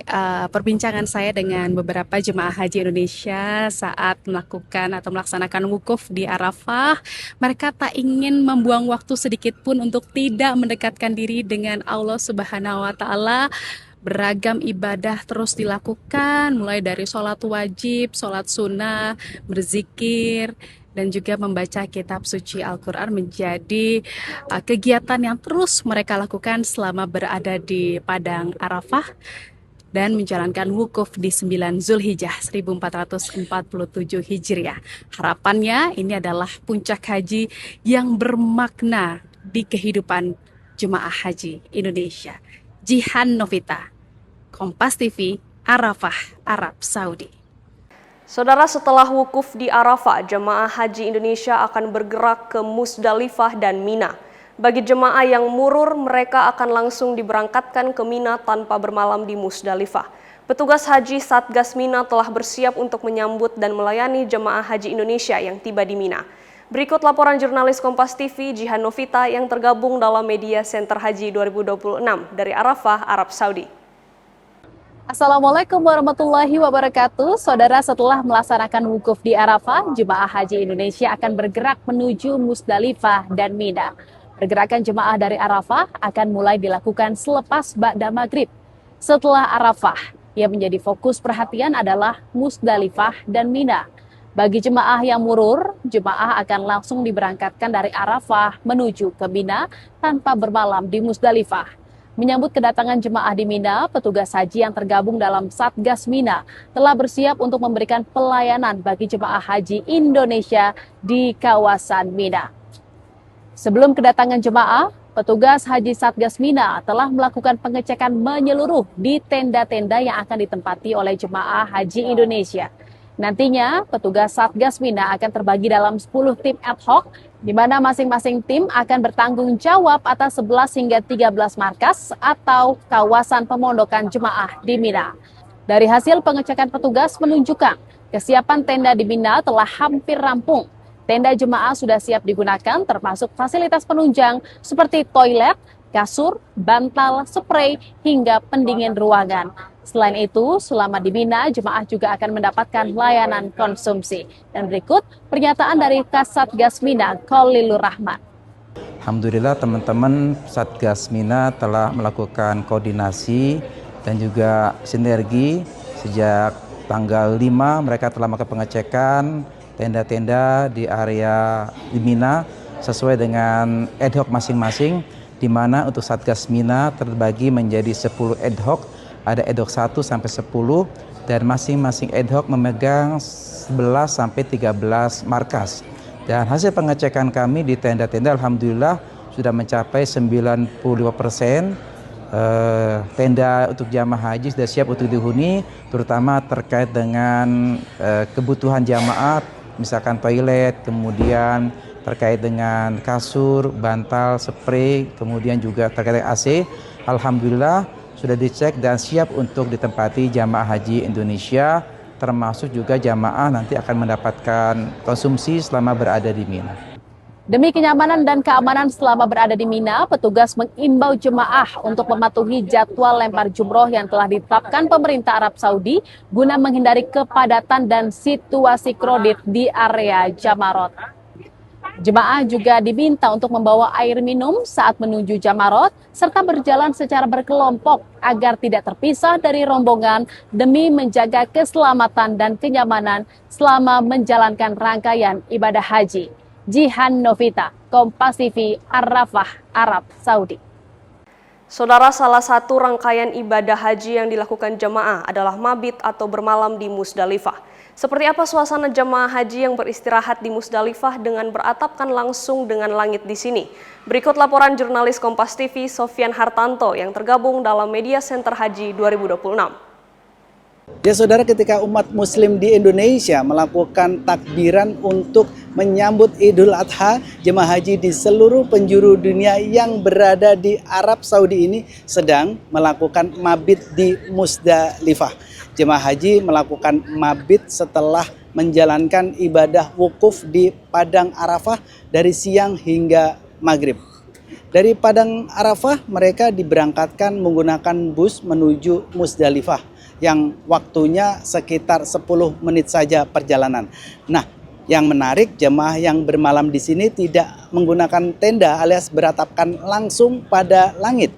[SPEAKER 23] perbincangan saya dengan beberapa jemaah haji Indonesia saat melakukan atau melaksanakan wukuf di Arafah. Mereka tak ingin membuang waktu sedikit pun untuk tidak mendekatkan diri dengan Allah Subhanahu wa Ta'ala. Beragam ibadah terus dilakukan, mulai dari sholat wajib, sholat sunnah, berzikir, dan juga membaca kitab suci Al-Quran menjadi kegiatan yang terus mereka lakukan selama berada di Padang Arafah dan menjalankan wukuf di 9 Zulhijjah 1447 Hijriah. Harapannya ini adalah puncak haji yang bermakna di kehidupan jemaah haji Indonesia. Jihan Novita, Kompas TV, Arafah, Arab Saudi.
[SPEAKER 1] Saudara, setelah wukuf di Arafah, jemaah haji Indonesia akan bergerak ke Musdalifah dan Mina. Bagi jemaah yang murur, mereka akan langsung diberangkatkan ke Mina tanpa bermalam di Musdalifah. Petugas haji Satgas Mina telah bersiap untuk menyambut dan melayani jemaah haji Indonesia yang tiba di Mina. Berikut laporan jurnalis Kompas TV Jihan Novita yang tergabung dalam Media Center Haji 2026 dari Arafah, Arab Saudi.
[SPEAKER 23] Assalamualaikum warahmatullahi wabarakatuh. Saudara, setelah melaksanakan wukuf di Arafah, jemaah haji Indonesia akan bergerak menuju Musdalifah dan Mina. Pergerakan jemaah dari Arafah akan mulai dilakukan selepas ba'da maghrib. Setelah Arafah, yang menjadi fokus perhatian adalah Musdalifah dan Mina. Bagi jemaah yang murur, jemaah akan langsung diberangkatkan dari Arafah menuju ke Mina tanpa bermalam di Musdalifah. Menyambut kedatangan jemaah di Mina, petugas haji yang tergabung dalam Satgas Mina telah bersiap untuk memberikan pelayanan bagi jemaah haji Indonesia di kawasan Mina. Sebelum kedatangan jemaah, petugas haji Satgas Mina telah melakukan pengecekan menyeluruh di tenda-tenda yang akan ditempati oleh jemaah haji Indonesia. Nantinya, petugas Satgas Mina akan terbagi dalam 10 tim ad hoc, di mana masing-masing tim akan bertanggung jawab atas 11 hingga 13 markas atau kawasan pemondokan jemaah di Mina. Dari hasil pengecekan petugas menunjukkan, kesiapan tenda di Mina telah hampir rampung. Tenda jemaah sudah siap digunakan, termasuk fasilitas penunjang seperti toilet, kasur, bantal, spray, hingga pendingin ruangan. Selain itu, selama di Mina, jemaah juga akan mendapatkan layanan konsumsi. Dan berikut pernyataan dari Kasatgas Mina, Khalilur Rahman.
[SPEAKER 22] Alhamdulillah teman-teman Satgas Mina telah melakukan koordinasi dan juga sinergi. Sejak tanggal 5 mereka telah melakukan pengecekan tenda-tenda di area di Mina sesuai dengan ad hoc masing-masing, di mana untuk Satgas Mina terbagi menjadi 10 ad hoc, ada ad hoc 1 sampai 10 dan masing-masing ad hoc memegang 11 sampai 13 markas. Dan hasil pengecekan kami di tenda-tenda alhamdulillah sudah mencapai 95%. Tenda untuk jamaah haji sudah siap untuk dihuni, terutama terkait dengan kebutuhan jamaah, misalkan toilet, kemudian terkait dengan kasur, bantal, spray, kemudian juga terkait dengan AC. Alhamdulillah sudah dicek dan siap untuk ditempati jamaah haji Indonesia, termasuk juga jamaah nanti akan mendapatkan konsumsi selama berada di Mina.
[SPEAKER 23] Demi kenyamanan dan keamanan selama berada di Mina, petugas mengimbau jemaah untuk mematuhi jadwal lempar jumroh yang telah ditetapkan pemerintah Arab Saudi guna menghindari kepadatan dan situasi kredit di area Jamarot. Jemaah juga diminta untuk membawa air minum saat menuju Jamarot serta berjalan secara berkelompok agar tidak terpisah dari rombongan demi menjaga keselamatan dan kenyamanan selama menjalankan rangkaian ibadah haji. Jihan Novita, Kompas TV, Arafah, Arab Saudi.
[SPEAKER 1] Saudara, salah satu rangkaian ibadah haji yang dilakukan jemaah adalah mabit atau bermalam di Musdalifah. Seperti apa suasana jemaah haji yang beristirahat di Musdalifah dengan beratapkan langsung dengan langit di sini? Berikut laporan jurnalis Kompas TV Sofyan Hartanto yang tergabung dalam Media Center Haji 2026.
[SPEAKER 7] Ya saudara, ketika umat muslim di Indonesia melakukan takbiran untuk menyambut Idul Adha, jemaah haji di seluruh penjuru dunia yang berada di Arab Saudi ini sedang melakukan mabit di Musdalifah. Jemaah haji melakukan mabit setelah menjalankan ibadah wukuf di Padang Arafah dari siang hingga maghrib. Dari Padang Arafah mereka diberangkatkan menggunakan bus menuju Musdalifah yang waktunya sekitar 10 menit saja perjalanan. Nah, yang menarik jemaah yang bermalam di sini tidak menggunakan tenda alias beratapkan langsung pada langit.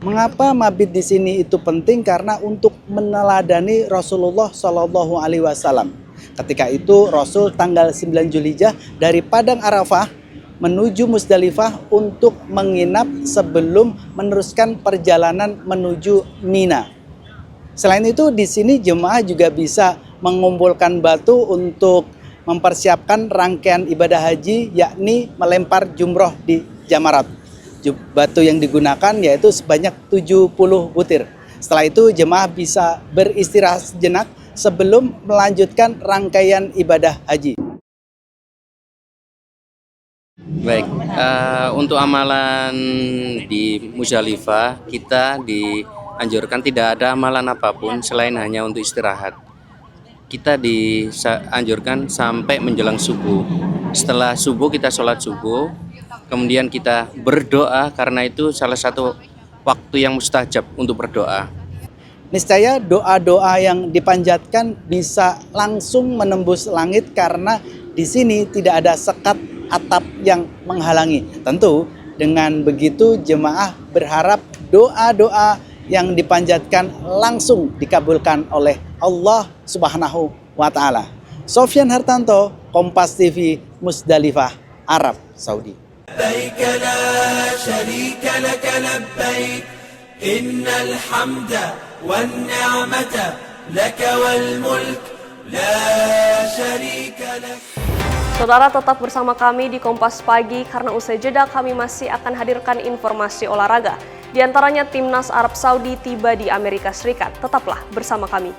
[SPEAKER 7] Mengapa mabit di sini itu penting? Karena untuk meneladani Rasulullah Shallallahu Alaihi Wasallam. Ketika itu Rasul tanggal 9 Zulhijjah dari Padang Arafah menuju Musdalifah untuk menginap sebelum meneruskan perjalanan menuju Mina. Selain itu di sini jemaah juga bisa mengumpulkan batu untuk mempersiapkan rangkaian ibadah haji, yakni melempar jumroh di Jamarat. Batu yang digunakan yaitu sebanyak 70 butir. Setelah itu jemaah bisa beristirahat sejenak sebelum melanjutkan rangkaian ibadah haji.
[SPEAKER 6] Baik, untuk amalan di Musdalifah kita dianjurkan tidak ada amalan apapun selain hanya untuk istirahat. Kita dianjurkan sampai menjelang subuh. Setelah subuh kita sholat subuh, kemudian kita berdoa karena itu salah satu waktu yang mustajab untuk berdoa.
[SPEAKER 7] Niscaya doa-doa yang dipanjatkan bisa langsung menembus langit karena di sini tidak ada sekat atap yang menghalangi. Tentu dengan begitu jemaah berharap doa-doa yang dipanjatkan langsung dikabulkan oleh Allah Subhanahu wa taala. Sofyan Hartanto, Kompas TV, Musdalifah, Arab Saudi.
[SPEAKER 3] لبيك لا شريك لك لبيك إن الحمد والنعمة لك والملك لا شريك لك.
[SPEAKER 1] Saudara tetap bersama kami di Kompas Pagi karena usai jeda kami masih akan hadirkan informasi olahraga. Di antaranya timnas Arab Saudi tiba di Amerika Serikat. Tetaplah bersama kami.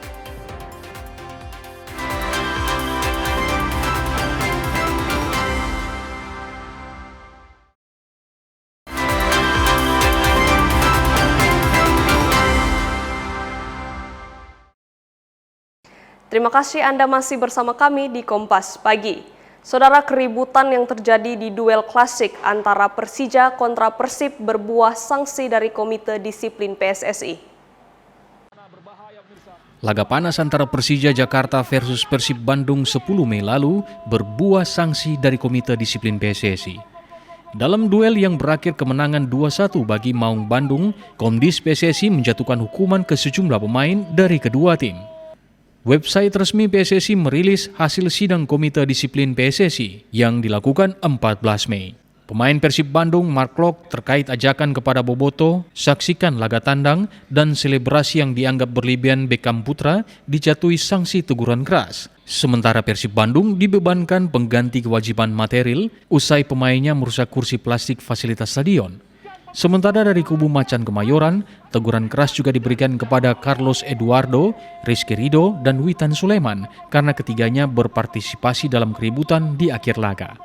[SPEAKER 1] Terima kasih Anda masih bersama kami di Kompas Pagi. Saudara, keributan yang terjadi di duel klasik antara Persija kontra Persib berbuah sanksi dari Komite Disiplin PSSI.
[SPEAKER 2] Laga panas antara Persija Jakarta versus Persib Bandung 10 Mei lalu berbuah sanksi dari Komite Disiplin PSSI. Dalam duel yang berakhir kemenangan 2-1 bagi Maung Bandung, Komdis PSSI menjatuhkan hukuman ke sejumlah pemain dari kedua tim. Website resmi PSSI merilis hasil sidang Komite Disiplin PSSI yang dilakukan 14 Mei. Pemain Persib Bandung Mark Klok terkait ajakan kepada Boboto, saksikan laga tandang, dan selebrasi yang dianggap berlebihan Beckham Putra dijatuhi sanksi teguran keras. Sementara Persib Bandung dibebankan pengganti kewajiban material usai pemainnya merusak kursi plastik fasilitas stadion. Sementara dari kubu Macan Kemayoran, teguran keras juga diberikan kepada Carlos Eduardo, Rizky Ridho, dan Witan Sulaiman karena ketiganya berpartisipasi dalam keributan di akhir laga.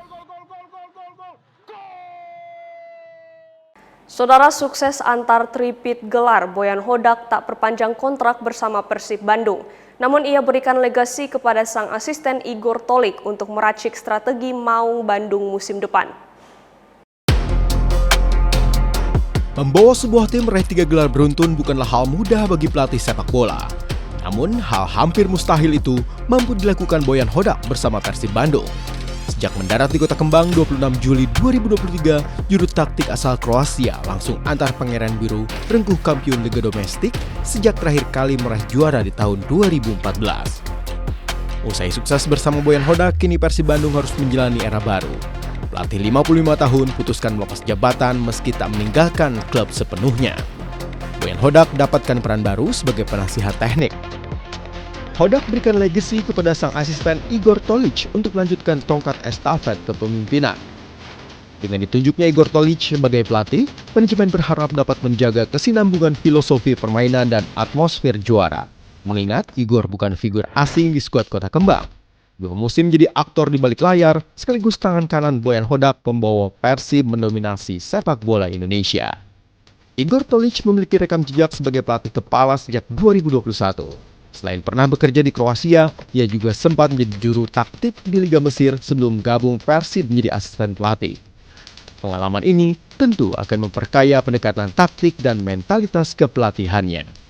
[SPEAKER 1] Saudara, sukses antar tripit gelar Boyan Hodak tak perpanjang kontrak bersama Persib Bandung. Namun ia berikan legasi kepada sang asisten Igor Tolik untuk meracik strategi Maung Bandung musim depan.
[SPEAKER 12] Membawa sebuah tim meraih 3 gelar beruntun bukanlah hal mudah bagi pelatih sepak bola. Namun, hal hampir mustahil itu mampu dilakukan Boyan Hodak bersama Persib Bandung. Sejak mendarat di Kota Kembang 26 Juli 2023, juru taktik asal Kroasia langsung antar Pangeran Biru rengkuh kampiun Liga Domestik sejak terakhir kali meraih juara di tahun 2014. Usai sukses bersama Boyan Hodak, kini Persib Bandung harus menjalani era baru. Pelatih 55 tahun putuskan melepas jabatan meski tak meninggalkan klub sepenuhnya. Boyan Hodak dapatkan peran baru sebagai penasihat teknik. Hodak berikan legasi kepada sang asisten Igor Tolik untuk melanjutkan tongkat estafet kepemimpinan. Dengan ditunjuknya Igor Tolik sebagai pelatih, manajemen berharap dapat menjaga kesinambungan filosofi permainan dan atmosfer juara. Mengingat Igor bukan figur asing di skuad Kota Kembang. 2 musim jadi aktor di balik layar, sekaligus tangan kanan Boyan Hodak pembawa Persib mendominasi sepak bola Indonesia. Igor Tolik memiliki rekam jejak sebagai pelatih kepala sejak 2021. Selain pernah bekerja di Kroasia, ia juga sempat menjadi juru taktik di Liga Mesir sebelum gabung Persib menjadi asisten pelatih. Pengalaman ini tentu akan memperkaya pendekatan taktik dan mentalitas kepelatihannya.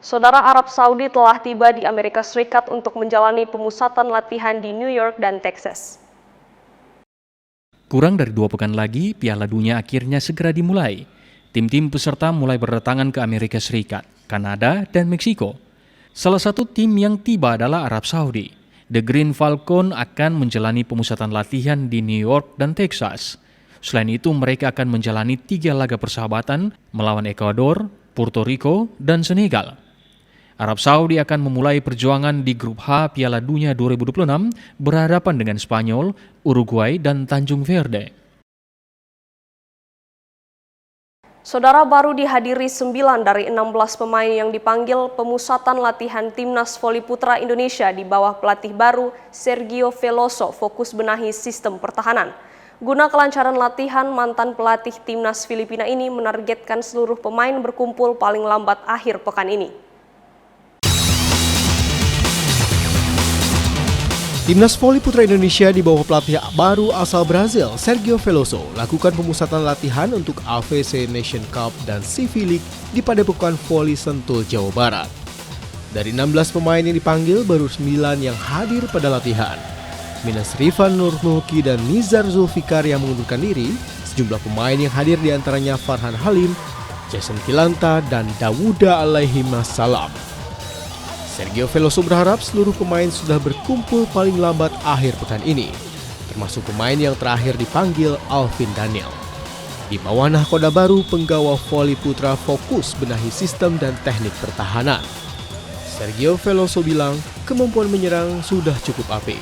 [SPEAKER 1] Saudara, Arab Saudi telah tiba di Amerika Serikat untuk menjalani pemusatan latihan di New York dan Texas.
[SPEAKER 2] Kurang dari 2 pekan lagi, Piala Dunia akhirnya segera dimulai. Tim-tim peserta mulai berdatangan ke Amerika Serikat, Kanada, dan Meksiko. Salah satu tim yang tiba adalah Arab Saudi. The Green Falcon akan menjalani pemusatan latihan di New York dan Texas. Selain itu, mereka akan menjalani 3 laga persahabatan melawan Ekuador, Puerto Rico, dan Senegal. Arab Saudi akan memulai perjuangan di Grup H Piala Dunia 2026 berhadapan dengan Spanyol, Uruguay, dan Tanjung Verde.
[SPEAKER 1] Saudara, baru dihadiri 9 dari 16 pemain yang dipanggil pemusatan latihan Timnas Voli Putra Indonesia di bawah pelatih baru Sergio Veloso fokus benahi sistem pertahanan. Guna kelancaran latihan, mantan pelatih Timnas Filipina ini menargetkan seluruh pemain berkumpul paling lambat akhir pekan ini.
[SPEAKER 12] Timnas Voli Putra Indonesia di bawah pelatih baru asal Brazil, Sergio Veloso, lakukan pemusatan latihan untuk AFC Nation Cup dan CV League di Padepokan Voli Sentul, Jawa Barat. Dari 16 pemain yang dipanggil, baru 9 yang hadir pada latihan. Minus Rifan Nurmulki dan Nizar Zulfikar yang mengundurkan diri, sejumlah pemain yang hadir diantaranya Farhan Halim, Jason Kilanta, dan Dawuda alaihimassalam. Sergio Veloso berharap seluruh pemain sudah berkumpul paling lambat akhir pekan ini, termasuk pemain yang terakhir dipanggil Alvin Daniel. Di bawah nahkoda baru, penggawa voli putra fokus benahi sistem dan teknik pertahanan. Sergio Veloso bilang kemampuan menyerang sudah cukup apik,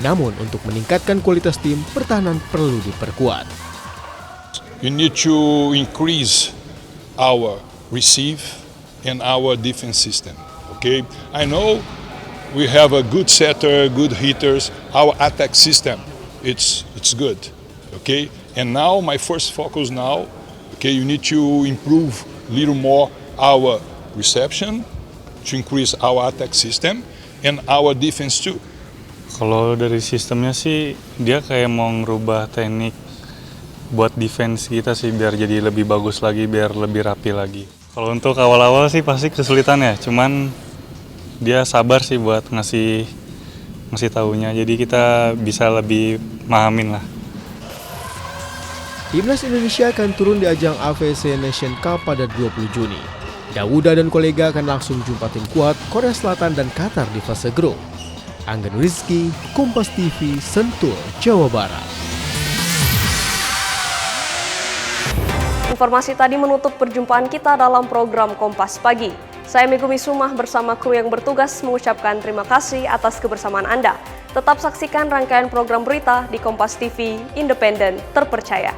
[SPEAKER 12] namun untuk meningkatkan kualitas tim, pertahanan perlu diperkuat.
[SPEAKER 4] You need to increase our receive and our defense system. Okay, I know we have a good setter, good hitters. Our attack system, it's good. Okay, and now my first focus now, okay, you need to improve a little more our reception, to increase our attack system and our defense too.
[SPEAKER 9] Kalau dari sistemnya sih dia kayak mau ngerubah teknik buat defense kita sih biar jadi lebih bagus lagi, biar lebih rapi lagi. Kalau untuk awal-awal sih pasti kesulitan ya, cuman dia sabar sih buat ngasih taunya, jadi kita bisa lebih mahamin lah.
[SPEAKER 12] Timnas Indonesia akan turun di ajang AFC Nation Cup pada 20 Juni. Dawuda dan kolega akan langsung jumpa tim kuat Korea Selatan dan Qatar di fase grup. Anggan Rizky, Kompas TV, Sentul, Jawa Barat.
[SPEAKER 1] Informasi tadi menutup perjumpaan kita dalam program Kompas Pagi. Saya Megumi Sumah bersama kru yang bertugas mengucapkan terima kasih atas kebersamaan Anda. Tetap saksikan rangkaian program berita di Kompas TV, independen, terpercaya.